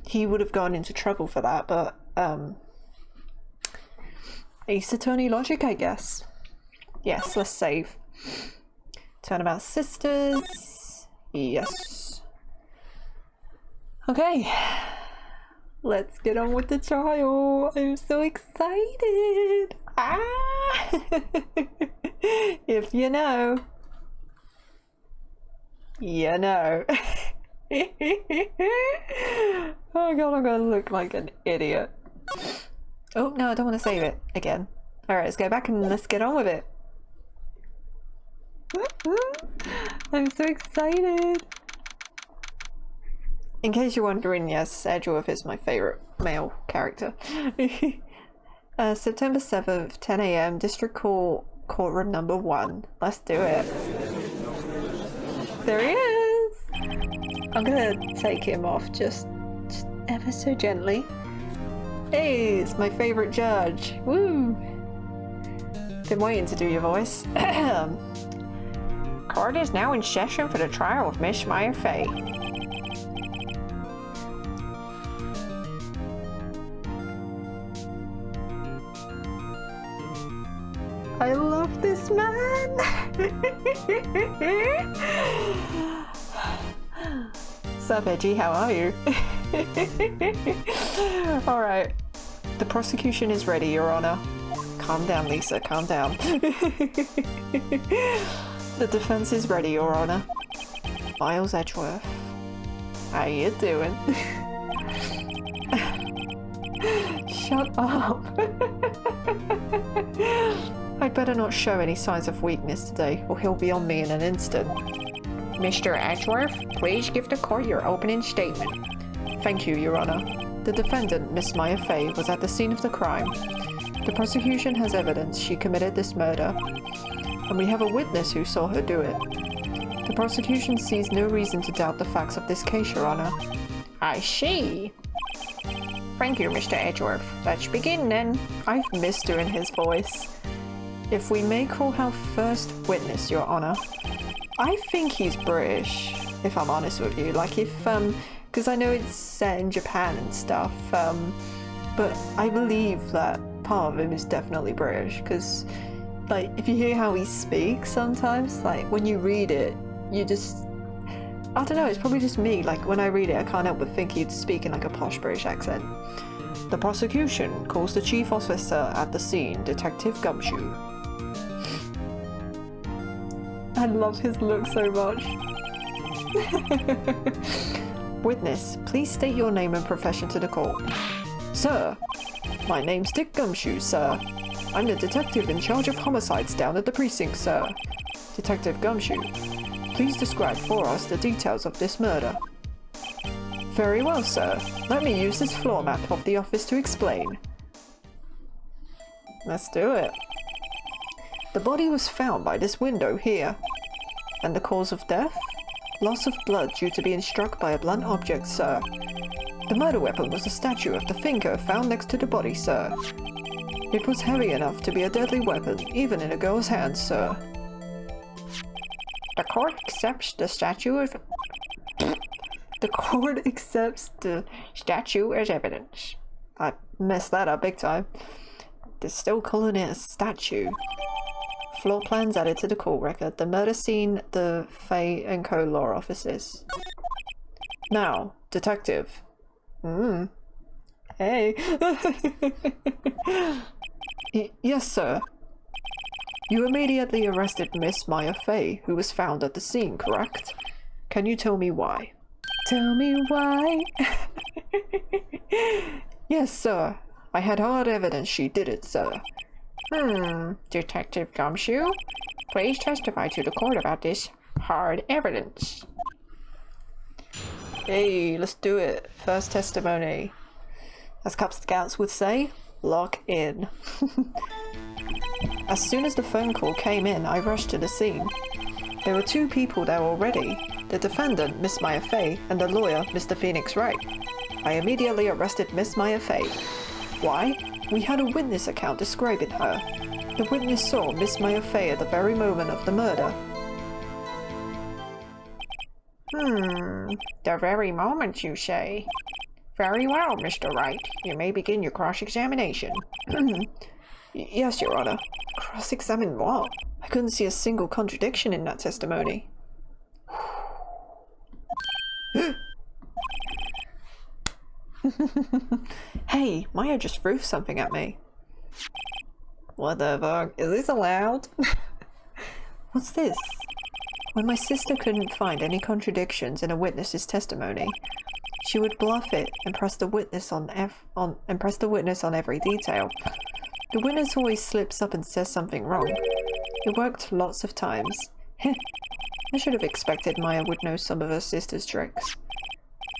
A: he would have gone into trouble for that, but Ace Attorney logic, I guess. Yes, let's save. Turnabout Sisters. Yes. Okay. Let's get on with the trial. I'm so excited. Ah! If you know. You know. Oh god, I'm gonna look like an idiot. Oh no, I don't want to save it again. Alright, let's go back and let's get on with it. I'm so excited. In case you're wondering, yes, Edgeworth is my favourite male character. September 7th, 10 AM, District Court, Courtroom number 1. Let's do it. There he is! I'm gonna take him off just ever so gently. Hey, it's my favourite judge. Woo! Been waiting to do your voice. Court is now in session for the trial of Miss Maya Fay. I love this man! Sup, Edgy, how are you? Alright. The prosecution is ready, Your Honor. Calm down, Lisa, calm down. The defense is ready, Your Honor. Miles Edgeworth. How you doing? Shut up. I'd better not show any signs of weakness today, or he'll be on me in an instant.
B: Mr. Edgeworth, please give the court your opening statement.
A: Thank you, Your Honor. The defendant, Miss Maya Fey, was at the scene of the crime. The prosecution has evidence she committed this murder, and we have a witness who saw her do it. The prosecution sees no reason to doubt the facts of this case, Your Honor.
B: I see. Thank you, Mr. Edgeworth. Let's begin then.
A: I've missed doing his voice. If we may call our first witness, Your Honor, I think he's British, if I'm honest with you. Like, if, because I know it's set in Japan and stuff, but I believe that part of him is definitely British, because, like, if you hear how he speaks sometimes, like, when you read it, you just, I don't know, it's probably just me, like, when I read it, I can't help but think he'd speak in, like, a posh British accent. The prosecution calls the chief officer at the scene, Detective Gumshoe. I love his look so much. Witness, please state your name and profession to the court. Sir, my name's Dick Gumshoe, sir. I'm the detective in charge of homicides down at the precinct, sir. Detective Gumshoe, please describe for us the details of this murder. Very well, sir. Let me use this floor map of the office to explain. Let's do it. The body was found by this window here. And the cause of death? Loss of blood due to being struck by a blunt object, sir. The murder weapon was a statue of the finger found next to the body, sir. It was heavy enough to be a deadly weapon, even in a girl's hands, sir.
B: The court accepts the statue of...
A: The court accepts the
B: statue as evidence.
A: I messed that up big time. They're still calling it a statue. Floor plans added to the court record. The murder scene, the Fay and Co. law offices. Now, detective. Hey. Yes, sir. You immediately arrested Miss Maya Fey, who was found at the scene, correct? Can you tell me why? Tell me why? Yes, sir. I had hard evidence she did it, sir.
B: Detective Gumshoe, please testify to the court about this hard evidence.
A: Hey, let's do it. First testimony. As Cub Scouts would say, lock in. As soon as the phone call came in, I rushed to the scene. There were two people there already, the defendant, Miss Maya Fey, and the lawyer, Mr. Phoenix Wright. I immediately arrested Miss Maya Fey. Why? We had a witness account describing her. The witness saw Miss Maya Fey at the very moment of the murder.
B: The very moment, you say? Very well, Mr. Wright. You may begin your cross-examination.
A: Yes, Your Honor. Cross-examine what? I couldn't see a single contradiction in that testimony. Hey, Maya just threw something at me. What the fuck? Is this allowed? What's this? When my sister couldn't find any contradictions in a witness's testimony, she would bluff it and press the witness on every detail. The witness always slips up and says something wrong. It worked lots of times. I should have expected Maya would know some of her sister's tricks.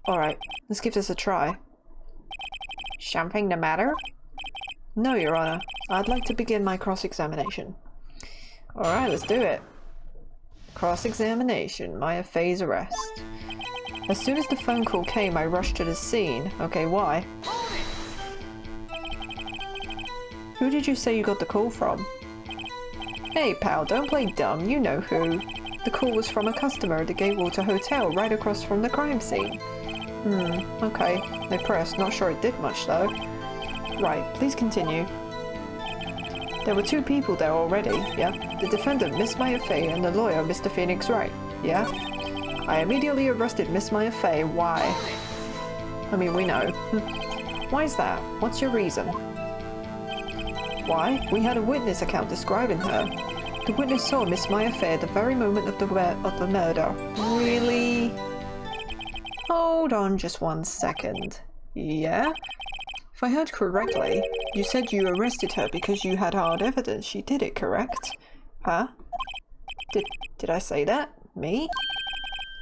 A: Alright, let's give this a try.
B: Something the matter?
A: No, Your Honor. I'd like to begin my cross-examination. Alright, let's do it. Cross-examination, Maya Fey's arrest. As soon as the phone call came, I rushed to the scene. Okay, why? Who did you say you got the call from? Hey pal, don't play dumb, you know who. The call was from a customer at the Gatewater Hotel right across from the crime scene. Okay. I pressed, not sure it did much though. Right, please continue. There were two people there already, yeah? The defendant, Miss Maya Fey, and the lawyer, Mr. Phoenix Wright, yeah? I immediately arrested Miss Maya Fey. Why? I mean, we know. Why is that? What's your reason? Why? We had a witness account describing her. The witness saw Miss Maya Fey at the very moment of the murder. Really? Hold on just 1 second. Yeah? If I heard correctly, you said you arrested her because you had hard evidence she did it, correct? Huh? Did I say that? Me?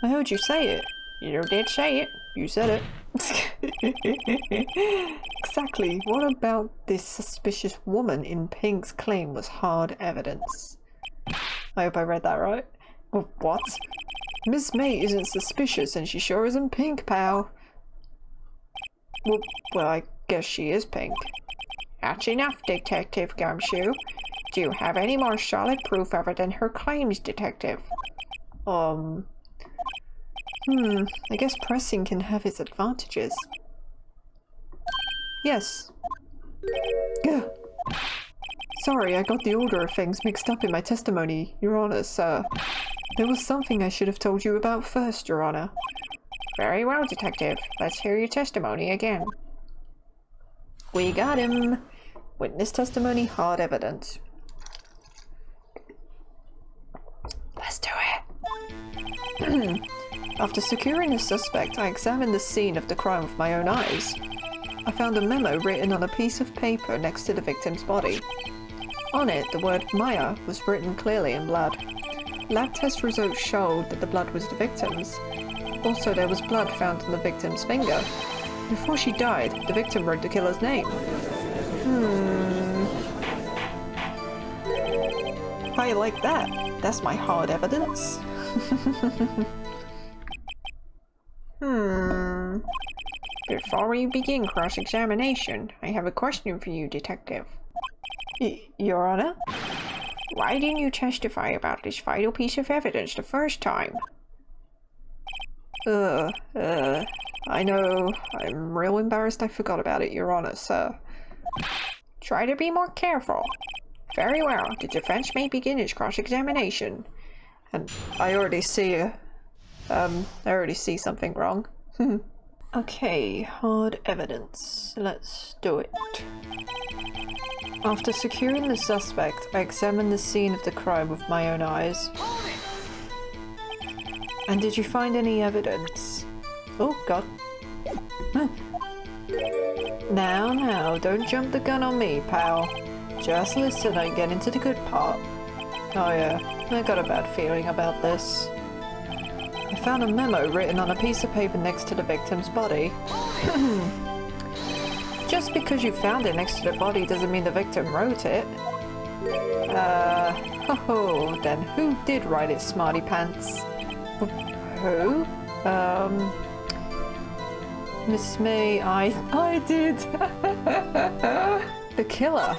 A: I heard you say it.
B: You did say it. You said
A: it. Exactly. What about this suspicious woman in pink's claim was hard evidence? I hope I read that right. Oh, what? Miss May isn't suspicious and she sure isn't pink, pal. Well, I guess she is pink.
B: That's enough, Detective Gumshoe. Do you have any more solid proof other than her claims, Detective?
A: I guess pressing can have its advantages. Yes. Gah. Sorry, I got the order of things mixed up in my testimony, Your Honor, sir. There was something I should have told you about first, Your Honor.
B: Very well, Detective. Let's hear your testimony again.
A: We got him. Witness testimony, hard evidence.
B: Let's do it.
A: After securing the suspect, I examined the scene of the crime with my own eyes. I found a memo written on a piece of paper next to the victim's body. On it, the word Maya was written clearly in blood. Lab test results showed that the blood was the victim's. Also, there was blood found on the victim's finger. Before she died, the victim wrote the killer's name. How you like that? That's my hard evidence.
B: Before we begin cross-examination, I have a question for you, Detective.
A: Your Honor?
B: Why didn't you testify about this vital piece of evidence the first time?
A: I know. I'm real embarrassed I forgot about it, Your Honor, sir.
B: Try to be more careful. Very well, the defense may begin its cross-examination.
A: And I already see something wrong. Okay, hard evidence. Let's do it. After securing the suspect, I examined the scene of the crime with my own eyes. And did you find any evidence? Oh, God. Now, don't jump the gun on me, pal. Just listen and get into the good part. Oh yeah, I got a bad feeling about this. I found a memo written on a piece of paper next to the victim's body. Just because you found it next to the body doesn't mean the victim wrote it. Then who did write it, smarty pants? Who? Miss May, I did. The killer.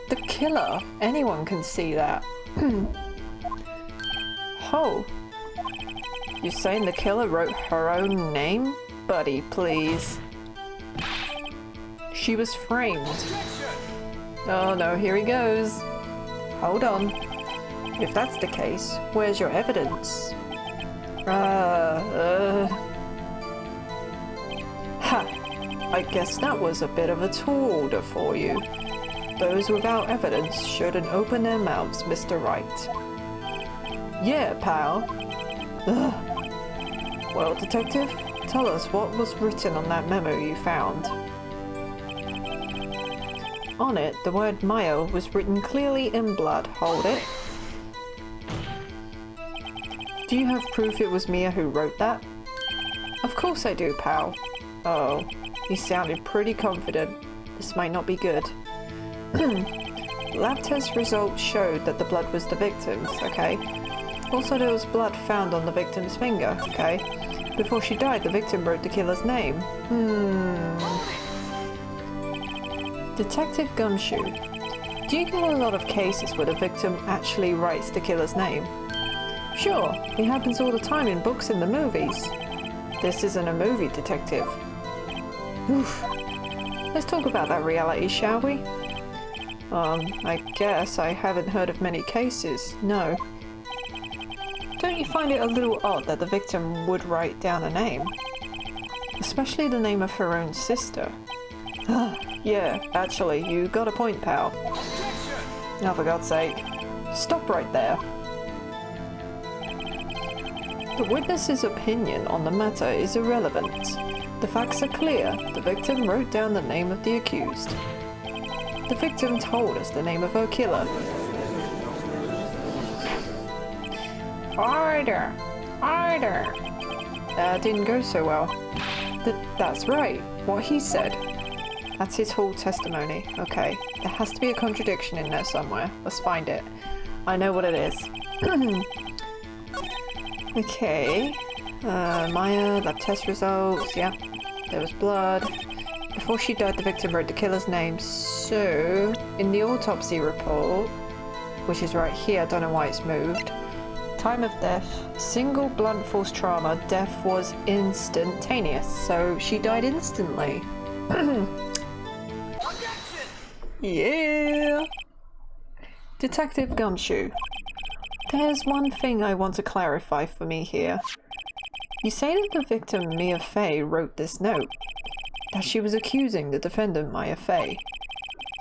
A: The killer. Anyone can see that. Oh. You're saying the killer wrote her own name? Buddy, please. She was framed. Oh no, here he goes. Hold on. If that's the case, where's your evidence? Ha! I guess that was a bit of a tall order for you. Those without evidence shouldn't open their mouths, Mr. Wright. Yeah, pal. Ugh. Well, Detective, tell us what was written on that memo you found. On it, the word Maya was written clearly in blood. Hold it. Do you have proof it was Mia who wrote that? Of course I do, pal. Oh, you sounded pretty confident. This might not be good. Lab test results showed that the blood was the victim's, okay? Also, there was blood found on the victim's finger, okay? Before she died, the victim wrote the killer's name. Detective Gumshoe, do you get a lot of cases where the victim actually writes the killer's name? Sure, it happens all the time in books and the movies. This isn't a movie, Detective. Oof. Let's talk about that reality, shall we? I guess I haven't heard of many cases, no. Don't you find it a little odd that the victim would write down a name? Especially the name of her own sister. Yeah, actually, you got a point, pal. Oh, for God's sake. Stop right there. The witness's opinion on the matter is irrelevant. The facts are clear. The victim wrote down the name of the accused. The victim told us the name of her killer.
B: Order! Either.
A: That didn't go so well. That's right, what he said. That's his whole testimony. Okay, there has to be a contradiction in there somewhere. Let's find it. I know what it is. Okay. Maya, lab test results. Yep. There was blood. Before she died, the victim wrote the killer's name. So, in the autopsy report, which is right here, I don't know why it's moved. Time of death, single blunt force trauma. Death was instantaneous. So, she died instantly. Yeah! Detective Gumshoe. There's one thing I want to clarify for me here. You say that the victim, Mia Fey, wrote this note. That she was accusing the defendant, Maya Fey.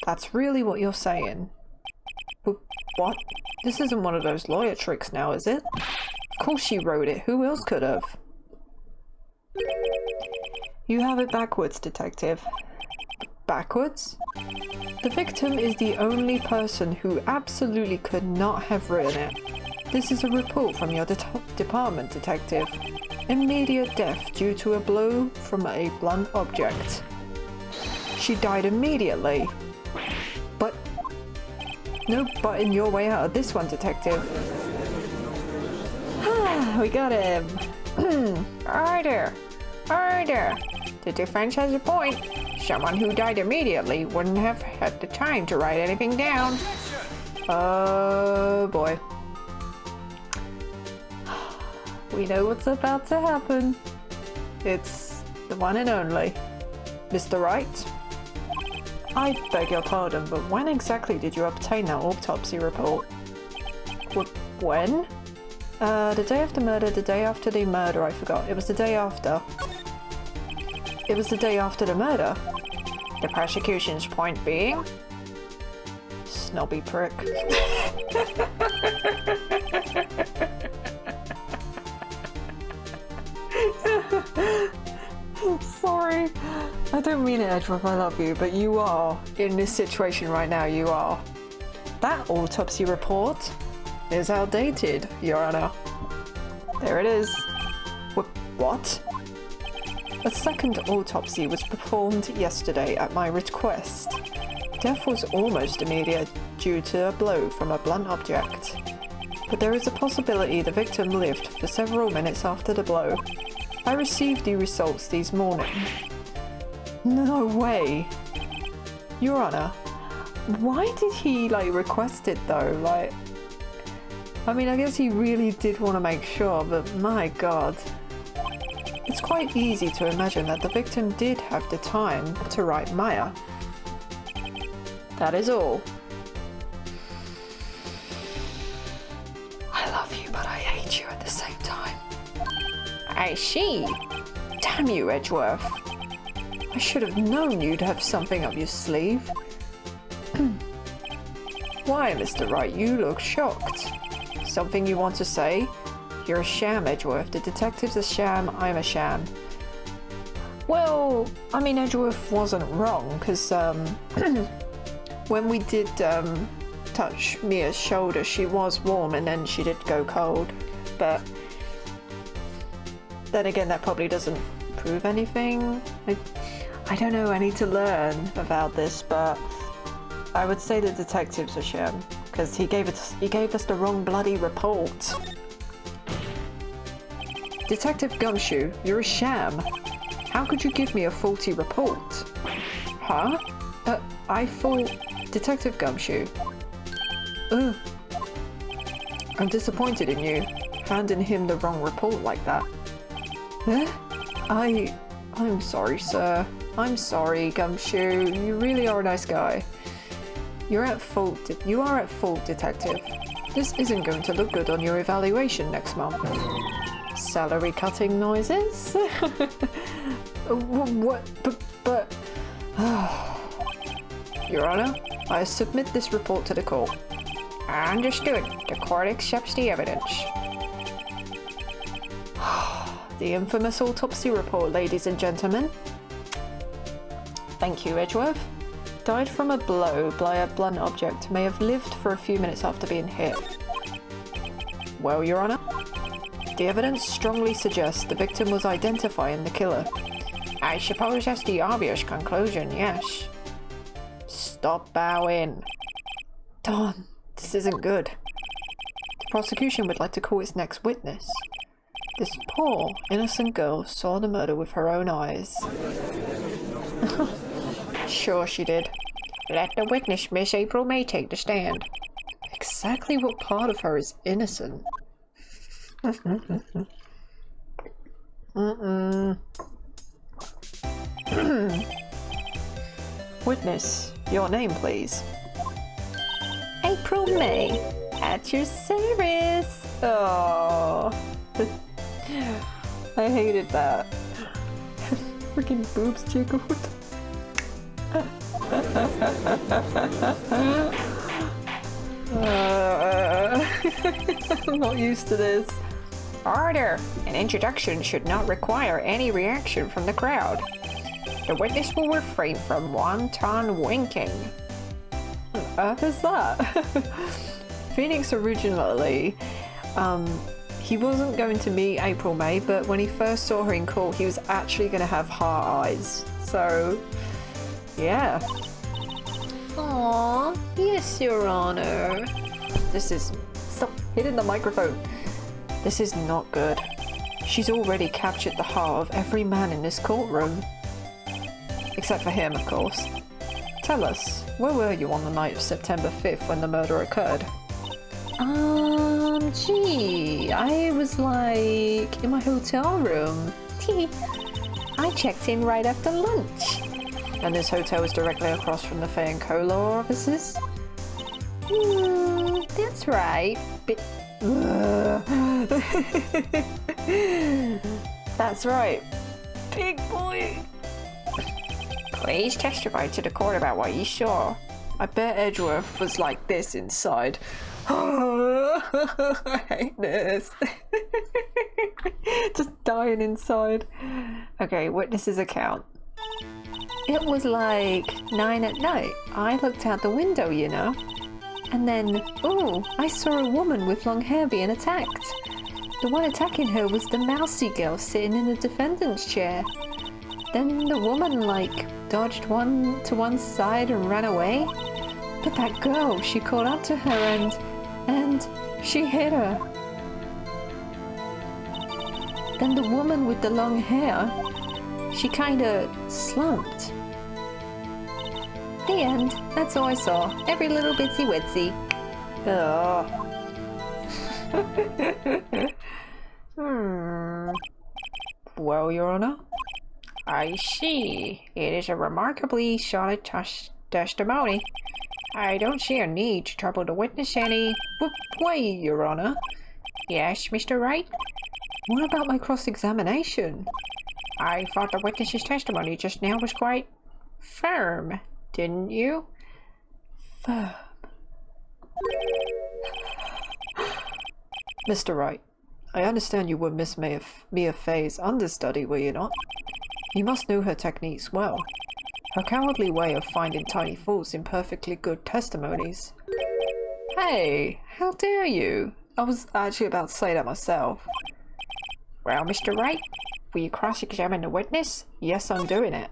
A: That's really what you're saying. What? This isn't one of those lawyer tricks now, is it? Of course she wrote it. Who else could have? You have it backwards, Detective. Backwards? The victim is the only person who absolutely could not have written it. This is a report from your department, Detective. Immediate death due to a blow from a blunt object. She died immediately. But... no butting your way out of this one, Detective. We got him.
B: Either. The defense has a point. Someone who died immediately wouldn't have had the time to write anything down.
A: Oh boy. We know what's about to happen. It's the one and only. Mr. Wright? I beg your pardon, but when exactly did you obtain that autopsy report? When? The day after murder, the day after the murder, I forgot. It was the day after. It was the day after the murder.
B: The prosecution's point being?
A: Snobby prick. Sorry. I don't mean it, Edgeworth, I love you, but you are. In this situation right now, you are. That autopsy report is outdated, Your Honor. There it is. What? A second autopsy was performed yesterday at my request. Death was almost immediate due to a blow from a blunt object. But there is a possibility the victim lived for several minutes after the blow. I received the results this morning. No way! Your Honor, why did he, request it though? I mean, I guess he really did want to make sure, but my god. It's quite easy to imagine that the victim did have the time to write Maya. That is all. I love you, but I hate you at the same time.
B: I see.
A: Damn you, Edgeworth. I should have known you'd have something up your sleeve. Why, Mr. Wright, you look shocked. Something you want to say? You're a sham, Edgeworth. The detective's a sham, I'm a sham. Well, I mean, Edgeworth wasn't wrong, because when we did touch Mia's shoulder, she was warm and then she did go cold. But then again, that probably doesn't prove anything. I don't know, I need to learn about this, but I would say the detective's a sham, because he gave us the wrong bloody report. Detective Gumshoe, you're a sham. How could you give me a faulty report? Huh? I thought... Detective Gumshoe. Ugh. I'm disappointed in you, handing him the wrong report like that. I'm sorry, sir. I'm sorry, Gumshoe. You really are a nice guy. You are at fault, Detective. This isn't going to look good on your evaluation next month. Salary cutting noises? What? But... Your Honor, I submit this report to the court.
B: Understood. The court accepts the evidence.
A: The infamous autopsy report, ladies and gentlemen. Thank you, Edgeworth. Died from a blow by a blunt object. May have lived for a few minutes after being hit. Well, Your Honor, The evidence strongly suggests the victim was identifying the killer.
B: I suppose that's the obvious conclusion, yes.
A: Stop bowing. Darn, this isn't good. The prosecution would like to call its next witness. This poor, innocent girl saw the murder with her own eyes. Sure she did.
B: Let the witness, Miss April May, take the stand.
A: Exactly what part of her is innocent? Witness, your name, please. April May, at your service. Oh, I hated that. Freaking boobs jiggled. I'm not used to this.
B: Order! An introduction should not require any reaction from the crowd. The witness will refrain from wanton winking.
A: What on earth is that? Phoenix originally, he wasn't going to meet April May, but when he first saw her in court, he was actually going to have heart eyes. So, yeah. Aww, yes, Your Honor. This is... Stop hitting the microphone. This is not good. She's already captured the heart of every man in this courtroom. Except for him, of course. Tell us, where were you on the night of September 5th when the murder occurred? Gee, I was like in my hotel room. I checked in right after lunch. And this hotel is directly across from the Fay & Co. law offices? That's right. That's right. Big boy.
B: Please testify to the court about what you saw.
A: I bet Edgeworth was like this inside. I hate this. Just dying inside. Okay, witness's account. It was like 9 at night. I looked out the window, you know. And then, I saw a woman with long hair being attacked. The one attacking her was the mousy girl sitting in the defendant's chair. Then the woman, dodged to one side and ran away. But that girl, she caught up to her and she hit her. Then the woman with the long hair, she kinda slumped. The end. That's all I saw. Every little bitsy witsy. Well, Your Honor?
B: I see. It is a remarkably solid testimony. I don't see a need to trouble the witness any.
A: Wait, Your Honor.
B: Yes, Mr. Wright?
A: What about my cross-examination?
B: I thought the witness's testimony just now was quite firm, didn't you?
A: Firm. Mr. Wright, I understand you were Miss Mia Fay's understudy, were you not? You must know her techniques well. Her cowardly way of finding tiny faults in perfectly good testimonies. Hey, how dare you? I was actually about to say that myself.
B: Well, Mr. Wright, will you cross-examine the witness?
A: Yes, I'm doing it.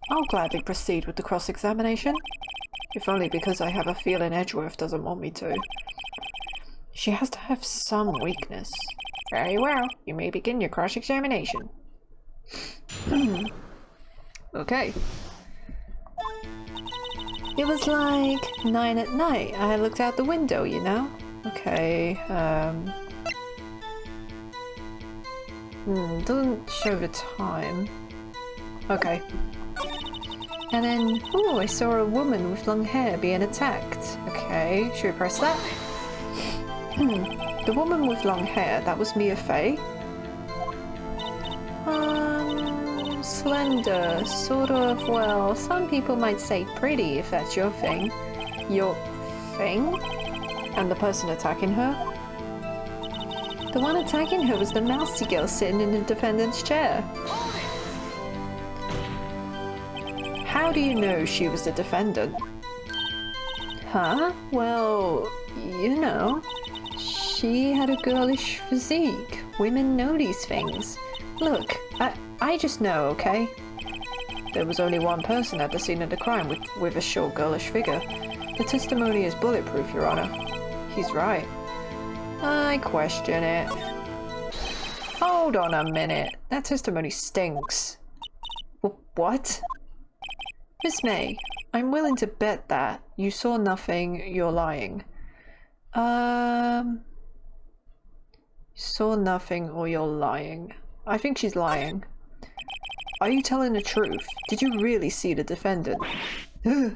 A: I'll gladly proceed with the cross-examination. If only because I have a feeling Edgeworth doesn't want me to. She has to have some weakness.
B: Very well, you may begin your cross-examination.
A: Okay. It was like 9 at night. I looked out the window, you know? Okay, doesn't show the time. Okay. And then, I saw a woman with long hair being attacked. Okay, should we press that? The woman with long hair, that was Mia Fay. Slender, sort of, well, some people might say pretty if that's your thing. Your thing? And the person attacking her? The one attacking her was the mousy girl sitting in the defendant's chair. How do you know she was the defendant? Huh? Well, you know. she had a girlish physique. Women know these things. Look, I just know, okay? There was only one person at the scene of the crime with a short girlish figure. The testimony is bulletproof, Your Honor. He's right. I question it. Hold on a minute. That testimony stinks. What? Miss May, I'm willing to bet that you saw nothing, you're lying. Saw nothing or you're lying. I think she's lying. Are you telling the truth? Did you really see the defendant? I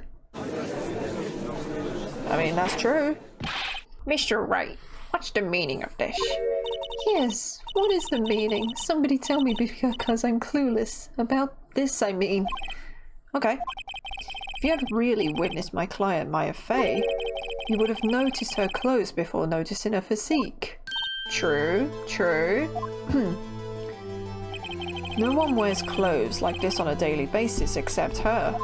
A: mean, that's true.
B: Mr. Wright, what's the meaning of this?
A: Yes, what is the meaning? Somebody tell me because I'm clueless. About this, I mean. Okay. If you had really witnessed my client, Maya Fey, you would have noticed her clothes before noticing her physique. True, true. No one wears clothes like this on a daily basis except her.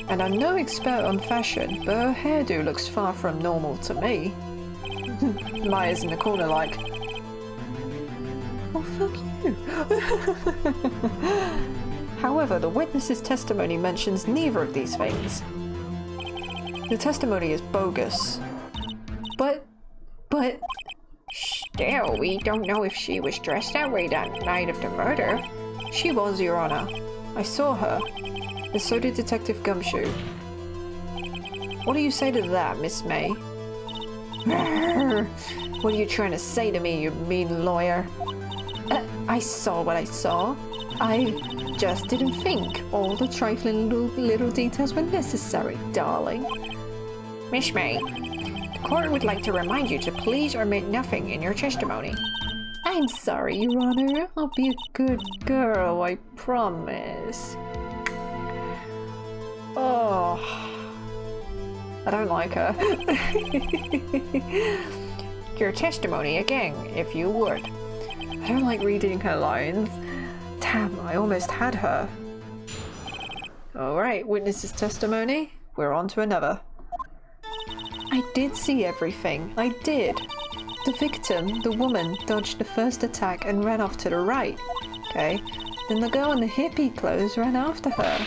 A: And I'm no expert on fashion, but her hairdo looks far from normal to me. Maya's in the corner like, oh, fuck you. However, the witness's testimony mentions neither of these things. The testimony is bogus. But...
B: Still, we don't know if she was dressed that way that night of the murder.
A: She was, Your Honor. I saw her. And so did Detective Gumshoe. What do you say to that, Miss May? What are you trying to say to me, you mean lawyer? I saw what I saw. I just didn't think all the trifling little details were necessary, darling.
B: Miss May, the court would like to remind you to please omit nothing in your testimony.
A: I'm sorry, Your Honor. I'll be a good girl, I promise. Oh, I don't like her.
B: Your testimony again, if you would.
A: I don't like reading her lines. Damn, I almost had her. Alright, witness's testimony. We're on to another. I did see everything. I did. The victim, the woman, dodged the first attack and ran off to the right. Okay. Then the girl in the hippie clothes ran after her.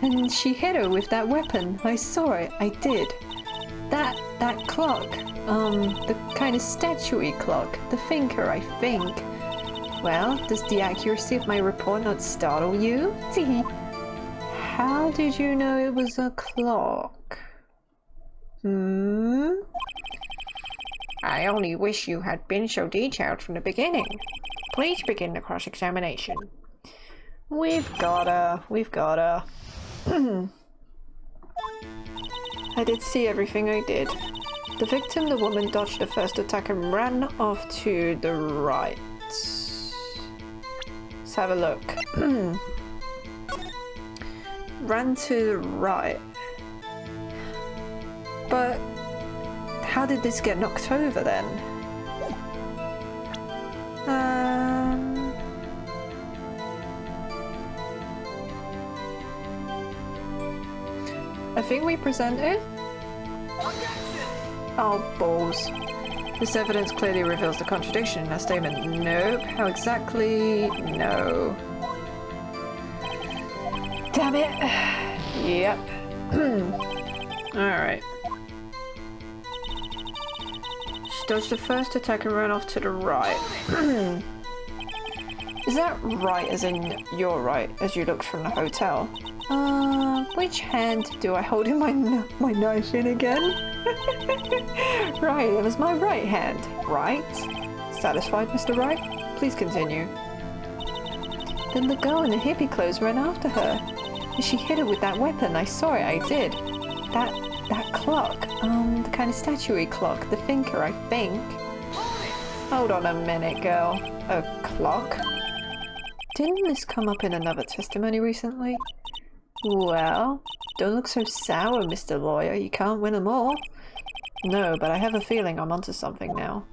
A: And she hit her with that weapon. I saw it. I did. That clock. The kind of statuey clock. The thinker, I think. Well, does the accuracy of my report not startle you? How did you know it was a clock?
B: I only wish you had been so detailed from the beginning. Please begin the cross-examination.
A: We've got her. We've got her. I did see everything I did. The victim, the woman, dodged the first attack and ran off to the right. Let's have a look. Ran to the right. But how did this get knocked over then? I think we present it. Oh, balls. This evidence clearly reveals the contradiction in that statement. Nope. How exactly? No. Damn it. Yep. Alright. She dodged the first attack and ran off to the right. Is that right as in your right, as you looked from the hotel? Which hand do I hold in my knife in again? Right, it was my right hand, right? Satisfied, Mr. Wright? Please continue. Then the girl in the hippie clothes ran after her. And she hit her with that weapon. I saw it, I did. That clock, the kind of statuey clock, the thinker, I think. Hold on a minute, girl. A clock? Didn't this come up in another testimony recently? Well, don't look so sour, Mr. Lawyer. You can't win them all. No, but I have a feeling I'm onto something now.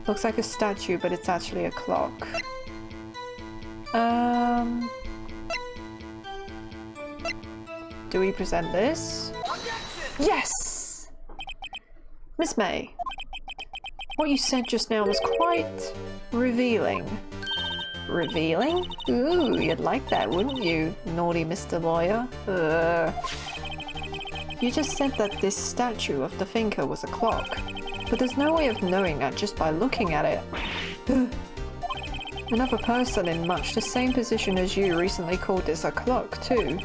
A: Looks like a statue, but it's actually a clock. Do we present this? Yes! Miss May, what you said just now was quite revealing. Revealing? Ooh, you'd like that, wouldn't you, naughty Mr. Lawyer? You just said that this statue of the thinker was a clock, but there's no way of knowing that just by looking at it. Another person in much the same position as you recently called this a clock too,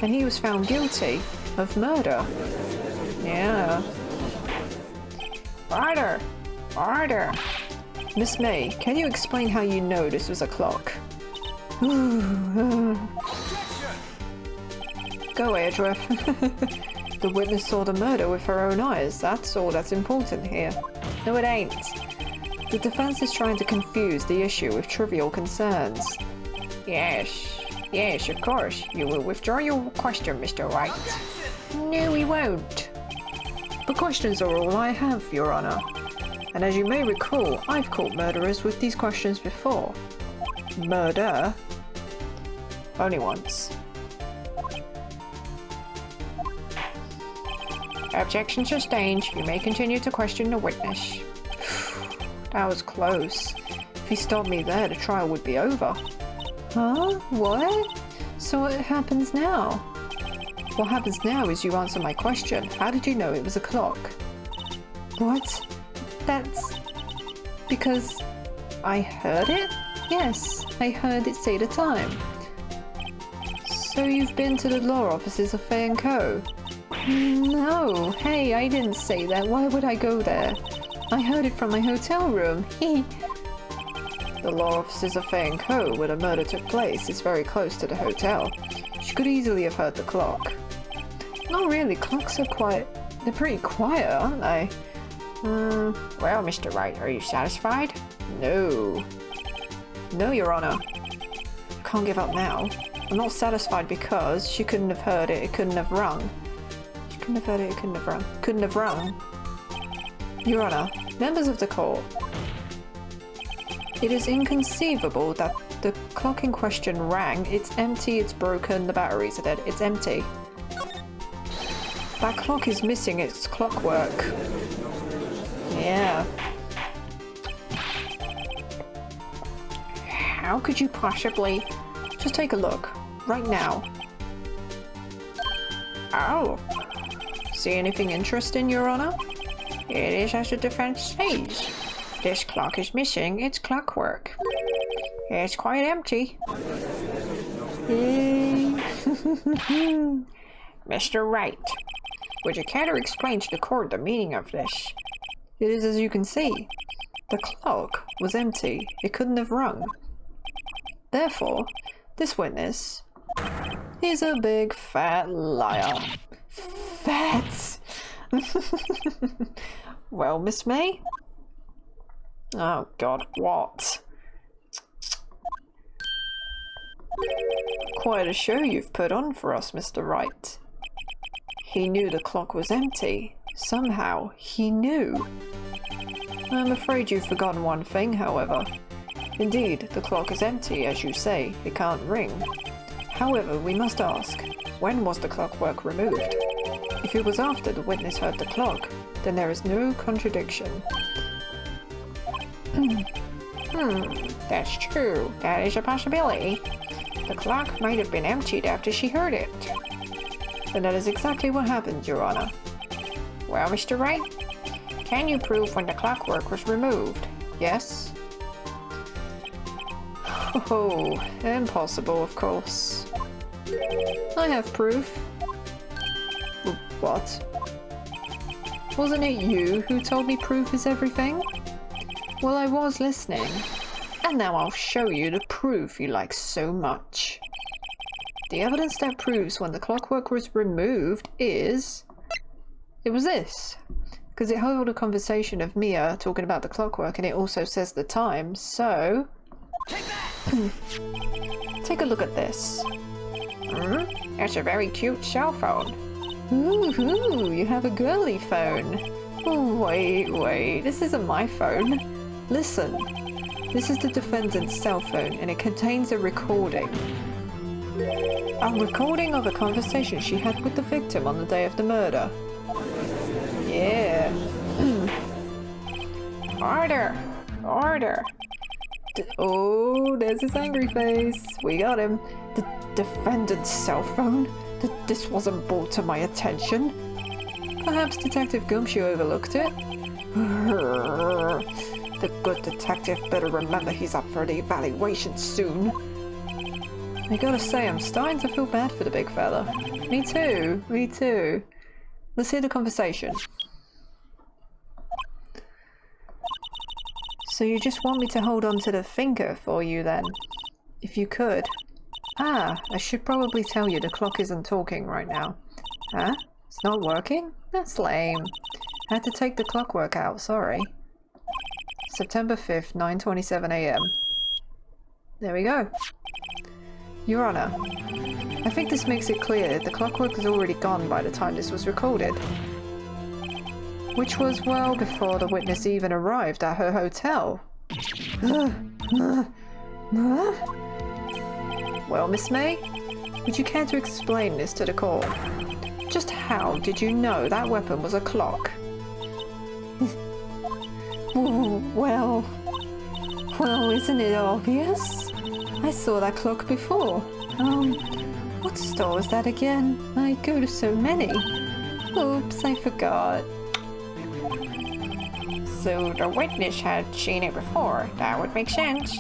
A: and he was found guilty of murder. Yeah.
B: Order! Order!
A: Miss May, can you explain how you know this was a clock? Go, Edgeworth. The witness saw the murder with her own eyes. That's all that's important here.
B: No, it ain't.
A: The defense is trying to confuse the issue with trivial concerns.
B: Yes. Yes, of course. You will withdraw your question, Mr. Wright. No, we won't.
A: The questions are all I have, Your Honor. And as you may recall, I've caught murderers with these questions before. Murder? Only once.
B: Objection sustained. You may continue to question the witness.
A: That was close. If he stopped me there, the trial would be over. Huh? What? So what happens now? What happens now is you answer my question. How did you know it was a clock? What? That's... because... I heard it? Yes, I heard it say the time. So you've been to the law offices of Fay & Co? No, hey, I didn't say that. Why would I go there? I heard it from my hotel room. The law offices of Fay & Co, where the murder took place, is very close to the hotel. She could easily have heard the clock. Not really, clocks are quiet. They're pretty quiet, aren't they?
B: Well, Mr. Wright, are you satisfied?
A: No. No, Your Honor. I can't give up now. I'm not satisfied because she couldn't have heard it, it couldn't have rung. She couldn't have heard it, it couldn't have rung. Couldn't have rung. Your Honor, members of the court, it is inconceivable that the clock in question rang. It's empty, it's broken, the batteries are dead, it's empty. That clock is missing its clockwork. Yeah.
B: How could you possibly...
A: Just take a look. Right now.
B: Oh.
A: See anything interesting, Your Honor?
B: It is as the defense says. This clock is missing its clockwork. It's quite empty. Mr. Wright, would you care to explain to the court the meaning of this?
A: It is as you can see. The clock was empty. It couldn't have rung. Therefore, this witness is a big fat liar. Fat! Well, Miss May? Oh God, what? Quite a show you've put on for us, Mr. Wright. He knew the clock was empty. Somehow, he knew. I'm afraid you've forgotten one thing, however. Indeed, the clock is empty, as you say. It can't ring. However, we must ask, when was the clockwork removed? If it was after the witness heard the clock, then there is no contradiction.
B: That's true. That is a possibility. The clock might have been emptied after she heard it.
A: And that is exactly what happened, Your Honor.
B: Well, Mr. Wright, can you prove when the clockwork was removed?
A: Yes? Oh, impossible, of course. I have proof. What? Wasn't it you who told me proof is everything? Well, I was listening. And now I'll show you the proof you like so much. The evidence that proves when the clockwork was removed is... It was this. Because it held a conversation of Mia talking about the clockwork and it also says the time, so... Take a look at this.
B: That's a very cute cell phone.
A: Ooh, you have a girly phone. Oh, wait, this isn't my phone. Listen, this is the defendant's cell phone and it contains a recording. A recording of a conversation she had with the victim on the day of the murder. Yeah.
B: Order! Order!
A: Oh, there's his angry face. We got him. The defendant's cell phone? This wasn't brought to my attention. Perhaps Detective Gumshoe overlooked it? The good detective better remember he's up for the evaluation soon. I gotta say, I'm starting to feel bad for the big fella. Me too, me too. Let's hear the conversation. So you just want me to hold on to the finger for you then? If you could. Ah, I should probably tell you the clock isn't talking right now. Huh? It's not working? That's lame. Had to take the clockwork out, sorry. September 5th, 9:27 AM. There we go. Your Honor, I think this makes it clear the clockwork is already gone by the time this was recorded. Which was well before the witness even arrived at her hotel. Well, Miss May, would you care to explain this to the court? Just how did you know that weapon was a clock? Well, isn't it obvious? I saw that clock before. What store was that again? I go to so many. Oops, I forgot.
B: So the witness had seen it before. That would make sense.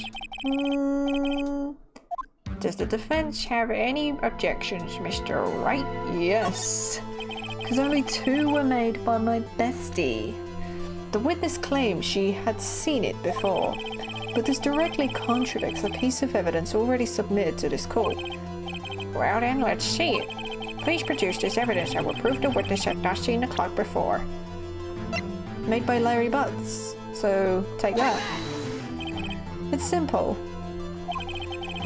B: Does the defense have any objections, Mr. Wright?
A: Yes, because only 2 were made by my bestie. The witness claims she had seen it before, but this directly contradicts a piece of evidence already submitted to this court.
B: Well then, let's see it. Please produce this evidence that will prove the witness had not seen the clock before.
A: Made by Larry Butts, so take that. It's simple.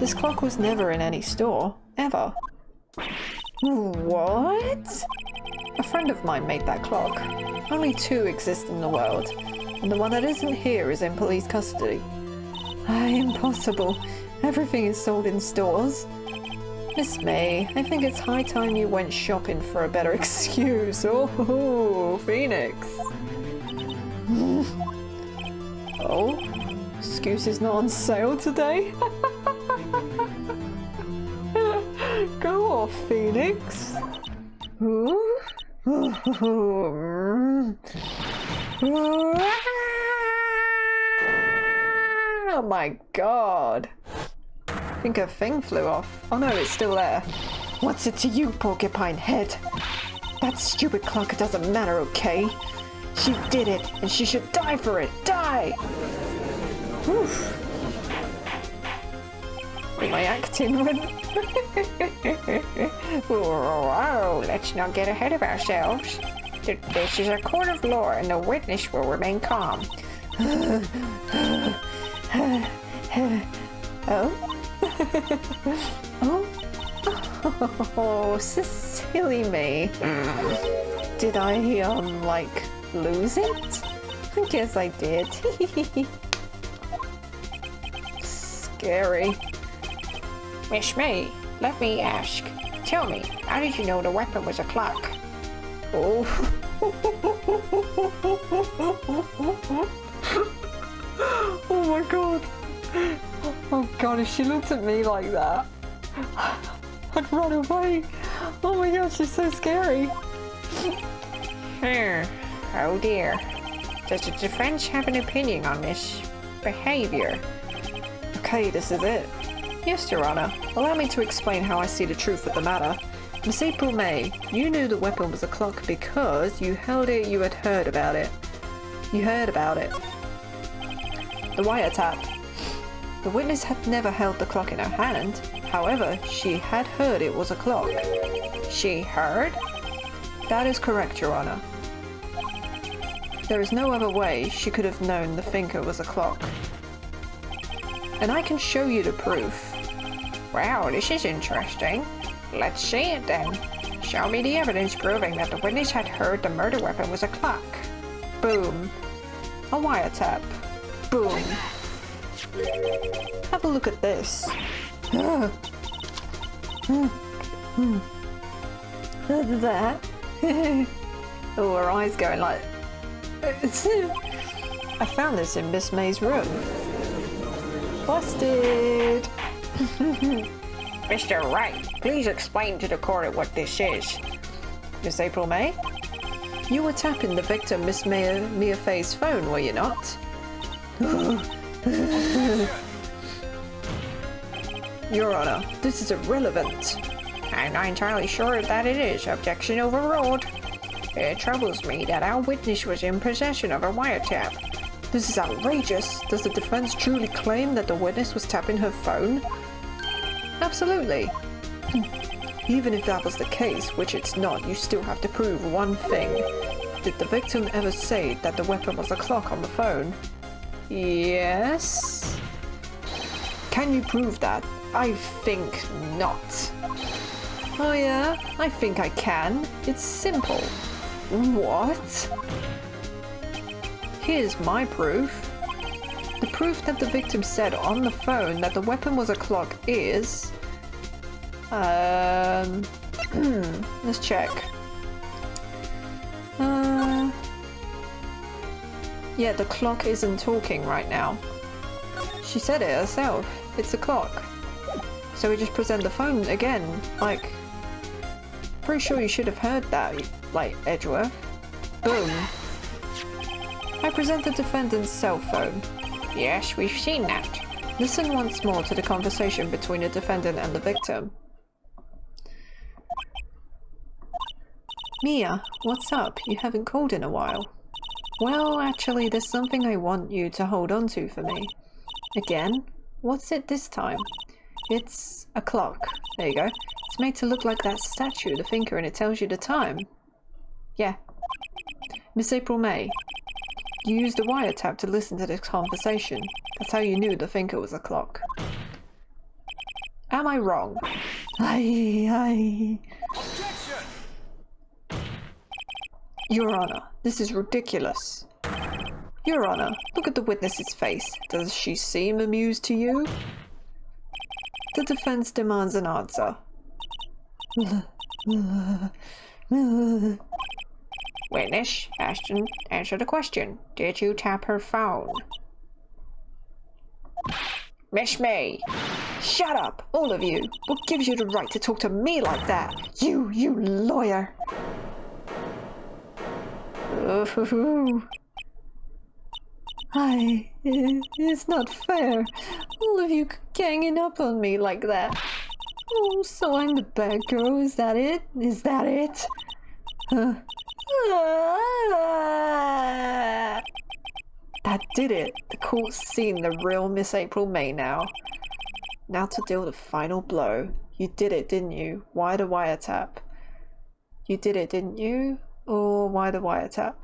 A: This clock was never in any store, ever. What? A friend of mine made that clock. Only 2 exist in the world, and the one that isn't here is in police custody. Impossible. Everything is sold in stores. Miss May, I think it's high time you went shopping for a better excuse. Oh, Phoenix. Oh, excuse is not on sale today? Go off, Phoenix. Oh my god. I think her thing flew off. Oh no, it's still there. What's it to you, porcupine head? That stupid clock doesn't matter, okay? She did it, and she should die for it. Die! Oof. My acting went.
B: Whoa, let's not get ahead of ourselves. This is a court of law, and the witness will remain calm.
A: Oh? Oh, silly me. Did I, like, lose it? I guess I did. Scary.
B: Miss May, let me ask. Tell me, how did you know the weapon was a clock?
A: Oh. Oh my god. Oh god, if she looked at me like that, I'd run away. Oh my god, she's so scary.
B: Oh dear. Does the defense have an opinion on this behavior?
A: Okay, this is it. Yes, Your Honor. Allow me to explain how I see the truth of the matter. Miss April May, you knew the weapon was a clock because you held it, you had heard about it. You heard about it. The wiretap. The witness had never held the clock in her hand. However, she had heard it was a clock.
B: She heard?
A: That is correct, Your Honor. There is no other way she could have known the finger was a clock. And I can show you the proof.
B: Wow, this is interesting. Let's see it then. Show me the evidence proving that the witness had heard the murder weapon was a clock.
A: Boom. A wiretap. Boom. Have a look at this. That. Oh, her eyes going like. I found this in Miss May's room. Busted!
B: Mr. Wright, please explain to the court what this is.
A: Miss April May? You were tapping the victim Miss Mia Fay's phone, were you not? Your Honor, this is irrelevant.
B: I'm not entirely sure that it is. Objection overruled. It troubles me that our witness was in possession of a wiretap.
A: This is outrageous. Does the defense truly claim that the witness was tapping her phone? Absolutely. Even if that was the case, which it's not, you still have to prove one thing. Did the victim ever say that the weapon was a clock on the phone? Yes. Can you prove that? I think not. Oh yeah, I think I can. It's simple. What? Here's my proof. The proof that the victim said on the phone that the weapon was a clock is... let's check. Yeah, the clock isn't talking right now. She said it herself. It's a clock. So we just present the phone again. Like, pretty sure you should have heard that, like, Edgeworth. Boom. I present the defendant's cell phone.
B: Yes, we've seen that.
A: Listen once more to the conversation between the defendant and the victim. Mia, what's up? You haven't called in a while. Well, actually, there's something I want you to hold on to for me. Again? What's it this time? It's a clock. There you go. It's made to look like that statue, the thinker, and it tells you the time. Yeah. Miss April May, you used the wiretap to listen to this conversation. That's how you knew the thinker was a clock. Am I wrong? Objection! Your Honor, this is ridiculous. Your Honor, look at the witness's face. Does she seem amused to you? The defense demands an answer.
B: Witness, Ashton, answer the question. Did you tap her phone? Miss May!
A: Shut up, all of you! What gives you the right to talk to me like that? You lawyer! It's not fair. All of you ganging up on me like that. Oh, so I'm the bad girl, is that it? Is that it? That did it. The court's seen the real Miss April May now. Now to deal the final blow. You did it, didn't you? Why the wiretap? You did it, didn't you? Or why the wiretap?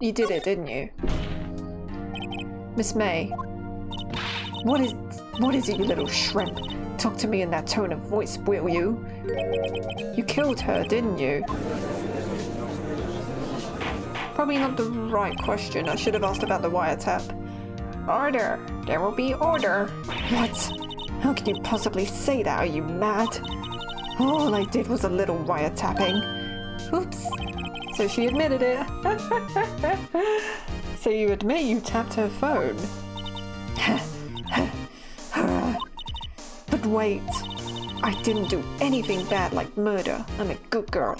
A: You did it, didn't you? Miss May. What is it, you little shrimp? Talk to me in that tone of voice, will you? You killed her, didn't you? Probably not the right question. I should have asked about the wiretap.
B: Order! There will be order!
A: What? How can you possibly say that? Are you mad? All I did was a little wiretapping. Oops. So she admitted it. So you admit you tapped her phone? But wait. I didn't do anything bad like murder. I'm a good girl.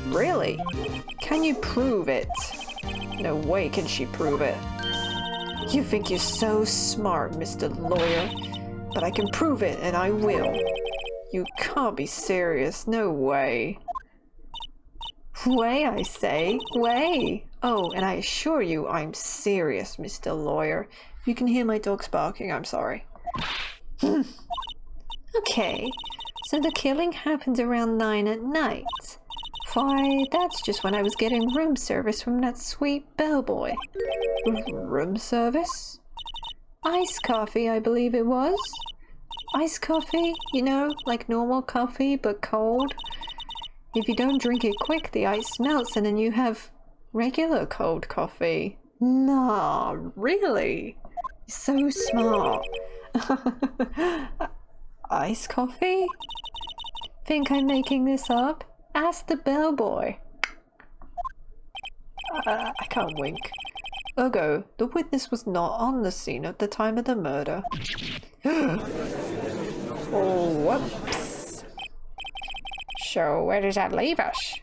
A: Really? Can you prove it? No way can she prove it. You think you're so smart, Mr. Lawyer. But I can prove it, and I will. You can't be serious. No way. Way, I say. Way. Oh, and I assure you I'm serious, Mr. Lawyer. If you can hear my dogs barking, I'm sorry. Okay, so the killing happened around 9 at night. Why, that's just when I was getting room service from that sweet bellboy. Room service? Iced coffee, I believe it was. Iced coffee, you know, like normal coffee, but cold. If you don't drink it quick, the ice melts and then you have regular cold coffee. Nah, really? So smart. Iced coffee? Think I'm making this up? Ask the bellboy. I can't wink. Ergo, the witness was not on the scene at the time of the murder.
B: Oh, whoops. So where does that leave us?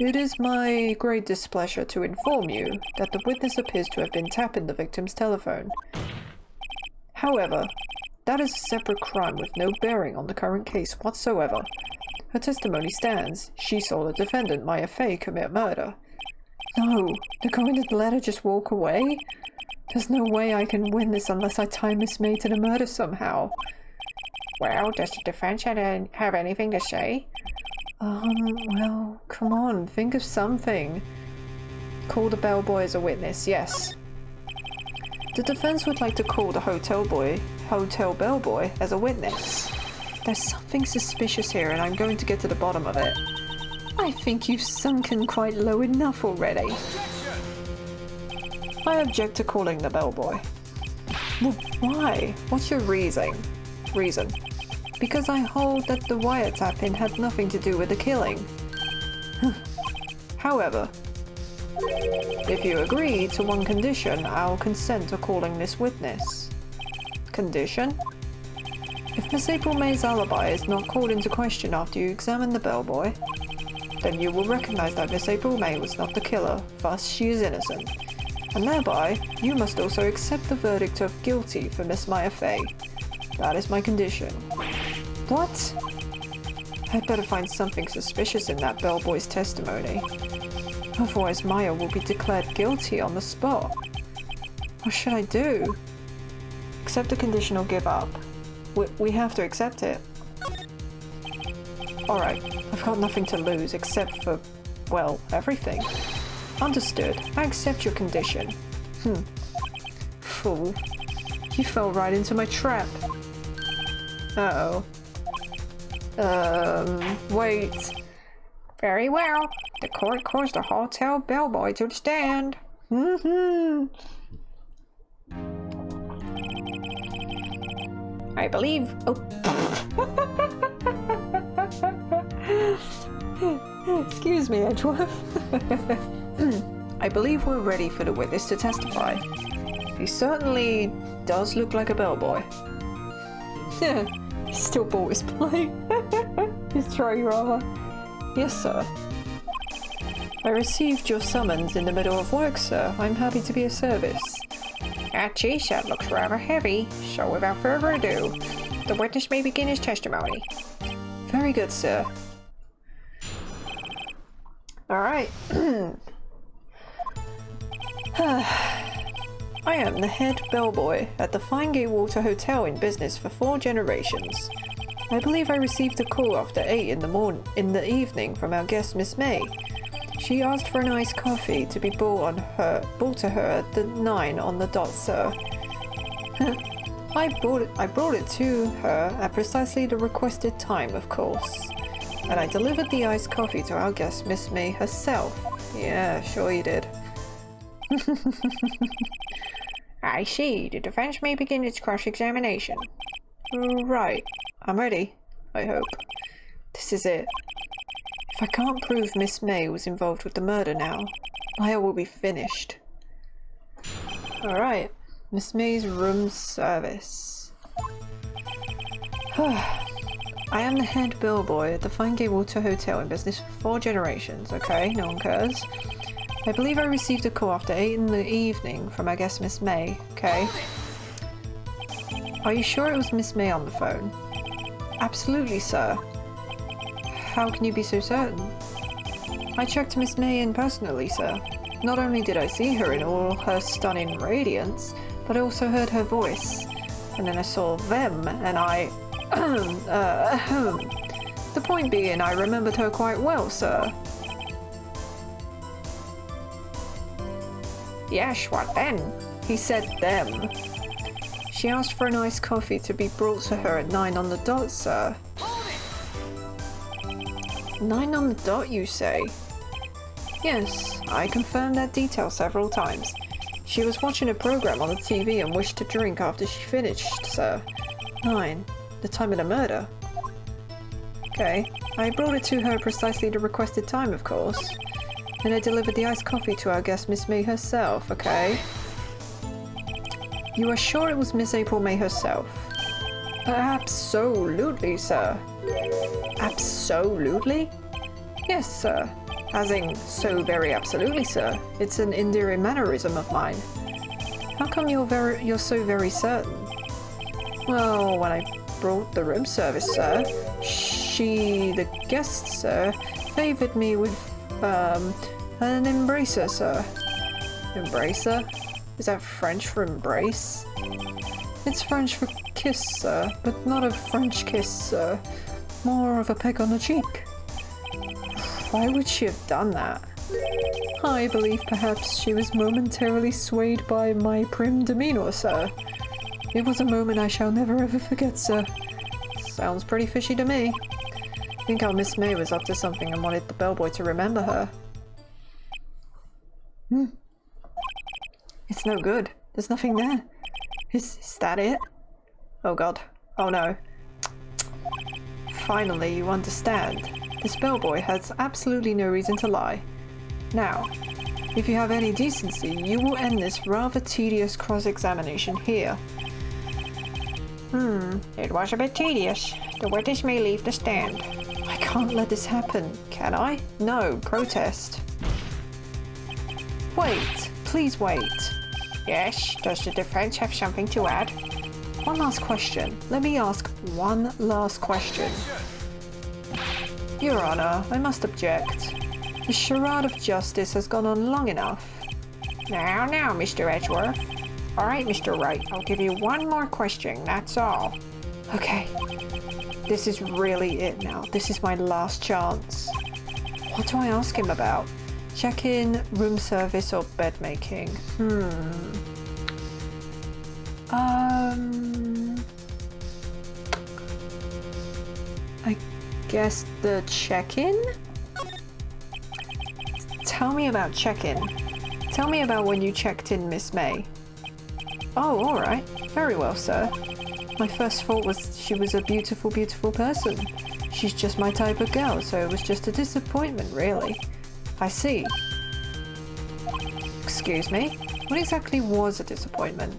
A: It is my great displeasure to inform you that the witness appears to have been tapping the victim's telephone. However, that is a separate crime with no bearing on the current case whatsoever. Her testimony stands. She saw the defendant, Maya Fey, commit murder. No, they're going to let her just walk away? There's no way I can win this unless I tie Miss May to the murder somehow.
B: Well, does the defense have anything to say?
A: Well, come on, think of something. Call the bellboy as a witness, yes. The defense would like to call the hotel bellboy as a witness. There's something suspicious here and I'm going to get to the bottom of it. I think you've sunken quite low enough already. I object to calling the bellboy. Well, why? What's your reason? Because I hold that the wiretapping had nothing to do with the killing. However, if you agree to one condition, I'll consent to calling this witness. Condition? If Miss April May's alibi is not called into question after you examine the bellboy, then you will recognize that Miss April May was not the killer, thus she is innocent. And thereby, you must also accept the verdict of guilty for Miss Maya Fey. That is my condition. What? I'd better find something suspicious in that bellboy's testimony. Otherwise Maya will be declared guilty on the spot. What should I do? Accept the condition or give up? We have to accept it. Alright, I've got nothing to lose except for, well, everything. Understood. I accept your condition. Fool. You fell right into my trap. Uh-oh. Wait.
B: Very well. The court calls the hotel bellboy to the stand. I believe...
A: Oh. Excuse me, Edgeworth. I believe we're ready for the witness to testify. He certainly does look like a bellboy. Yeah, he still bought his plate. His tray, rather. Yes, sir. I received your summons in the middle of work, sir. I'm happy to be of service.
B: That T-shirt looks rather heavy, so without further ado, the witness may begin his testimony.
A: Very good, sir. Alright. I am the head bellboy at the Fine Gatewater Hotel in business for 4 generations. I believe I received a call after 8 in the evening from our guest Miss May. She asked for an iced coffee to be brought to her at the 9 on the dot, sir. I brought it to her at precisely the requested time, of course. And I delivered the iced coffee to our guest Miss May herself. Yeah, sure you did.
B: I see. The defense may begin its cross-examination.
A: Right. I'm ready, I hope. This is it. If I can't prove Miss May was involved with the murder now, Maya will be finished. Alright. Miss May's room service. I am the head bellboy at the Fine Gatewater Hotel in business for 4 generations, okay? No one cares. I believe I received a call after 8 in the evening from our guest Miss May, okay? Are you sure it was Miss May on the phone? Absolutely, sir. How can you be so certain? I checked Miss May in personally, sir. Not only did I see her in all her stunning radiance, but I also heard her voice. And then I saw them, and I... The point being, I remembered her quite well, sir.
B: Yes, what then?
A: He said them. She asked for an iced coffee to be brought to her at 9 on the dot, sir. 9 on the dot, you say? Yes, I confirmed that detail several times. She was watching a program on the TV and wished to drink after she finished, sir. 9. The time of the murder. Okay. I brought it to her precisely the requested time, of course. And I delivered the iced coffee to our guest, Miss May herself, okay? You are sure it was Miss April May herself? Absolutely, sir. Absolutely? Yes, sir. As in, so very absolutely, sir. It's an endearing mannerism of mine. How come you're so very certain? Well, when I brought the room service, sir, the guest, sir, favoured me with, an embracer, sir. Embracer? Is that French for embrace? It's French for kiss, sir, but not a French kiss, sir. More of a peck on the cheek. Why would she have done that? I believe perhaps she was momentarily swayed by my prim demeanour, sir. It was a moment I shall never ever forget, sir. Sounds pretty fishy to me. Think our Miss May was up to something and wanted the bellboy to remember her. It's no good. There's nothing there. Is that it? Oh god. Oh no. Finally, you understand. This bellboy has absolutely no reason to lie. Now, if you have any decency, you will end this rather tedious cross-examination here.
B: It was a bit tedious. The witness may leave the stand.
A: I can't let this happen, can I? No, protest. Wait, please wait.
B: Yes, does the defense have something to add?
A: One last question. Let me ask one last question. Your Honor, I must object. The charade of justice has gone on long enough.
B: Now, Mr. Edgeworth. All right, Mr. Wright, I'll give you one more question, that's all.
A: Okay. This is really it now. This is my last chance. What do I ask him about? Check-in, room service, or bed making? I guess the check-in? Tell me about check-in. Tell me about when you checked in, Miss May. Oh, alright. Very well, sir. My first thought was she was a beautiful, beautiful person. She's just my type of girl, so it was just a disappointment, really. I see. Excuse me? What exactly was a disappointment?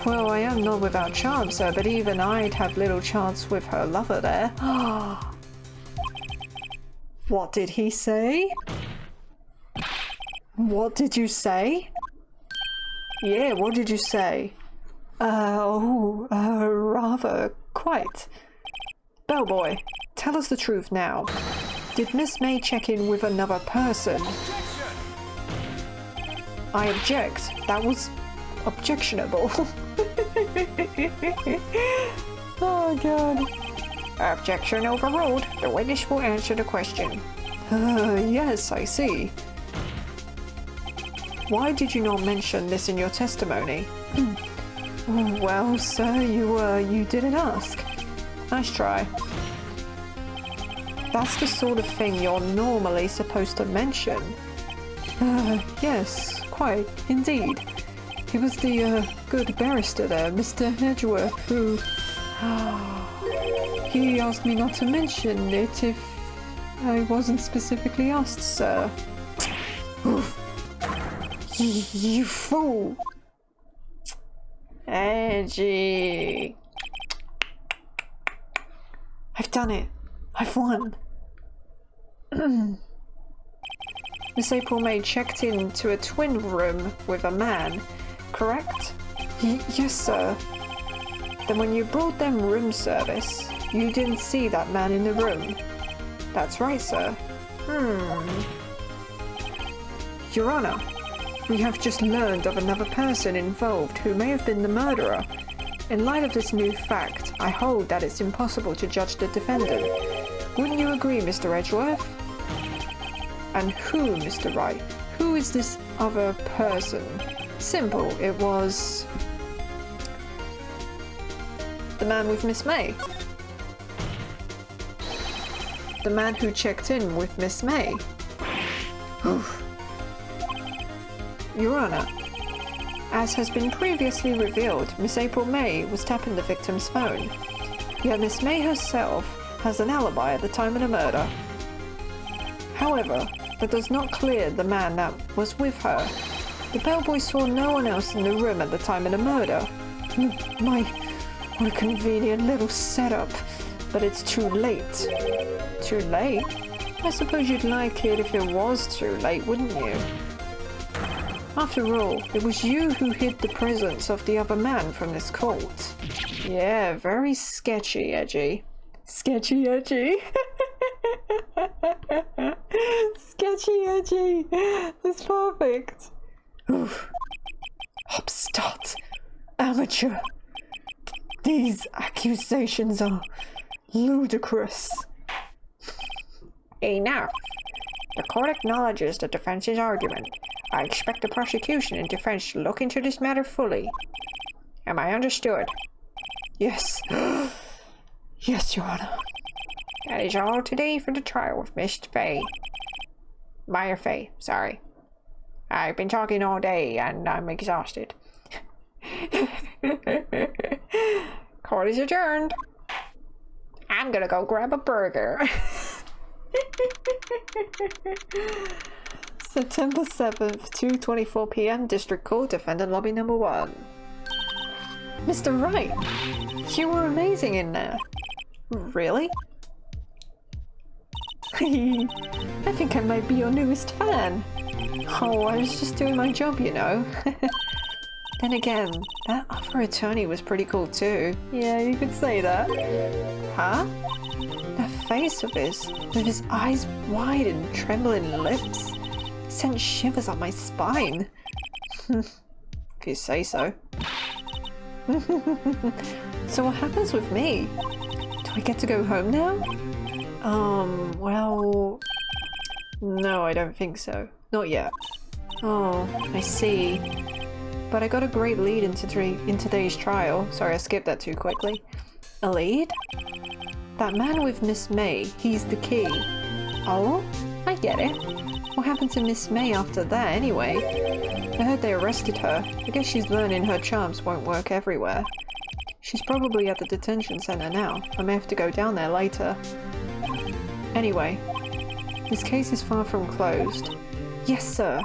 A: Well, I am not without charm, sir, but even I'd have little chance with her lover there. What did he say? What did you say? Yeah, what did you say? Rather, quite. Bellboy, tell us the truth now. Did Miss May check in with another person? I object. That was objectionable. Oh god.
B: Objection overruled. The witness will answer the question.
A: Yes, I see. Why did you not mention this in your testimony? Well, sir, you didn't ask. Nice try. That's the sort of thing you're normally supposed to mention. Yes, quite, indeed. It was the, good barrister there, Mr. Edgeworth, who... He asked me not to mention it if I wasn't specifically asked, sir. You fool!
B: Edgy.
A: I've done it. I've won. Miss April May checked into a twin room with a man, correct? Yes, sir. Then when you brought them room service, you didn't see that man in the room. That's right, sir. Your Honor, we have just learned of another person involved who may have been the murderer. In light of this new fact, I hold that it's impossible to judge the defendant. Wouldn't you agree, Mr. Edgeworth? And who, Mr. Wright? Who is this other person? Simple, it was... the man with Miss May. The man who checked in with Miss May. Your Honor,
B: As has been previously revealed, Miss April May was tapping the victim's phone. Yet Miss May herself has an alibi at the time of the murder. However, that does not clear the man that was with her. The bellboy saw no one else in the room at the time of the murder. What a convenient little setup. But it's too late. Too late? I suppose you'd like it if it was too late, wouldn't you? After all, it was you who hid the presence of the other man from this court. Yeah, very sketchy, Edgy. Sketchy, Edgy. Sketchy, Edgy. That's perfect. Oof. Upstart. Amateur. These accusations are ludicrous. Enough. The court acknowledges the defense's argument. I expect the prosecution and defense to look into this matter fully. Am I understood? Yes. Yes, Your Honor. That is all today for the trial with Miss Fay. Maya Fay, sorry. I've been talking all day and I'm exhausted. Court is adjourned. I'm gonna go grab a burger.
A: September 7th, 2:24 p.m. District Court, Defendant Lobby Number 1. Mr. Wright, you were amazing in there. Really? I think I might be your newest fan. Oh, I was just doing my job, you know. Then again, that other attorney was pretty cool too. Yeah, you could say that. Huh? That face of his, with his eyes wide and trembling lips, sent shivers up my spine. If you say so. So what happens with me? Do I get to go home now? Well... No, I don't think so. Not yet. Oh, I see. But I got a great lead in today's trial. Sorry, I skipped that too quickly. A lead? That man with Miss May, he's the key. Oh, I get it. What happened to Miss May after that anyway? I heard they arrested her. I guess she's learning her charms won't work everywhere. She's probably at the detention center now. I may have to go down there later. Anyway, this case is far from closed. Yes, sir.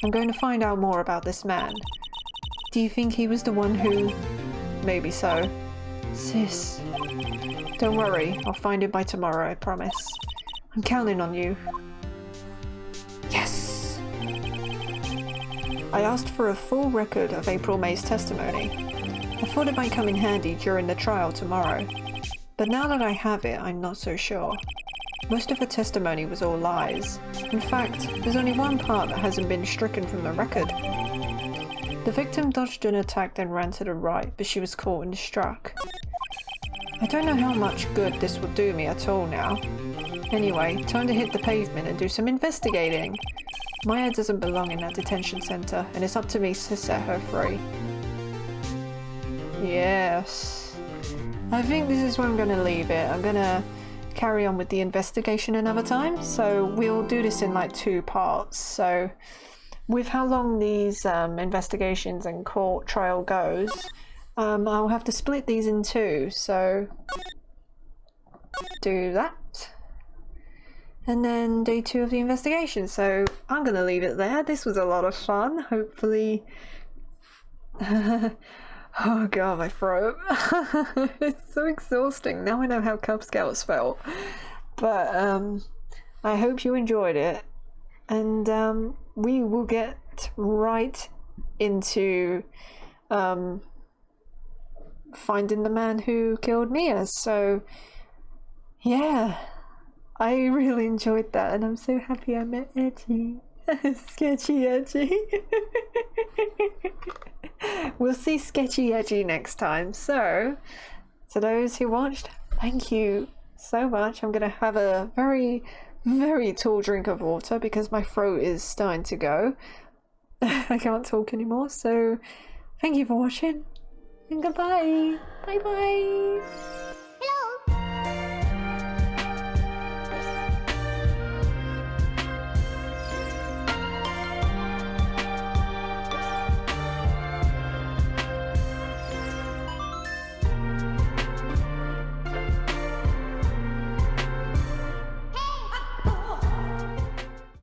A: I'm going to find out more about this man. Do you think he was the one who... Maybe so. Sis. Don't worry, I'll find him by tomorrow, I promise. I'm counting on you. Yes! I asked for a full record of April May's testimony. I thought it might come in handy during the trial tomorrow. But now that I have it, I'm not so sure. Most of her testimony was all lies. In fact, there's only one part that hasn't been stricken from the record. The victim dodged an attack then ran to the right, but she was caught and struck. I don't know how much good this will do me at all now. Anyway, time to hit the pavement and do some investigating. Maya doesn't belong in that detention center, and it's up to me to set her free. Yes. I think this is where I'm gonna leave it. I'm gonna carry on with the investigation another time, so we'll do this in like 2 parts. So with how long these investigations and court trial goes, I'll have to split these in 2, so do that and then day 2 of the investigation. So I'm gonna leave it there. This was a lot of fun. Hopefully oh god, my throat. It's so exhausting. Now I know how Cub Scouts felt. But I hope you enjoyed it. And we will get right into finding the man who killed Mia. So yeah, I really enjoyed that, and I'm so happy I met Edgy. Sketchy Edgy. We'll see Sketchy Edgy next time. So, to those who watched, thank you so much. I'm gonna have a very, very tall drink of water because my throat is starting to go. I can't talk anymore. So, thank you for watching, and goodbye. Bye bye.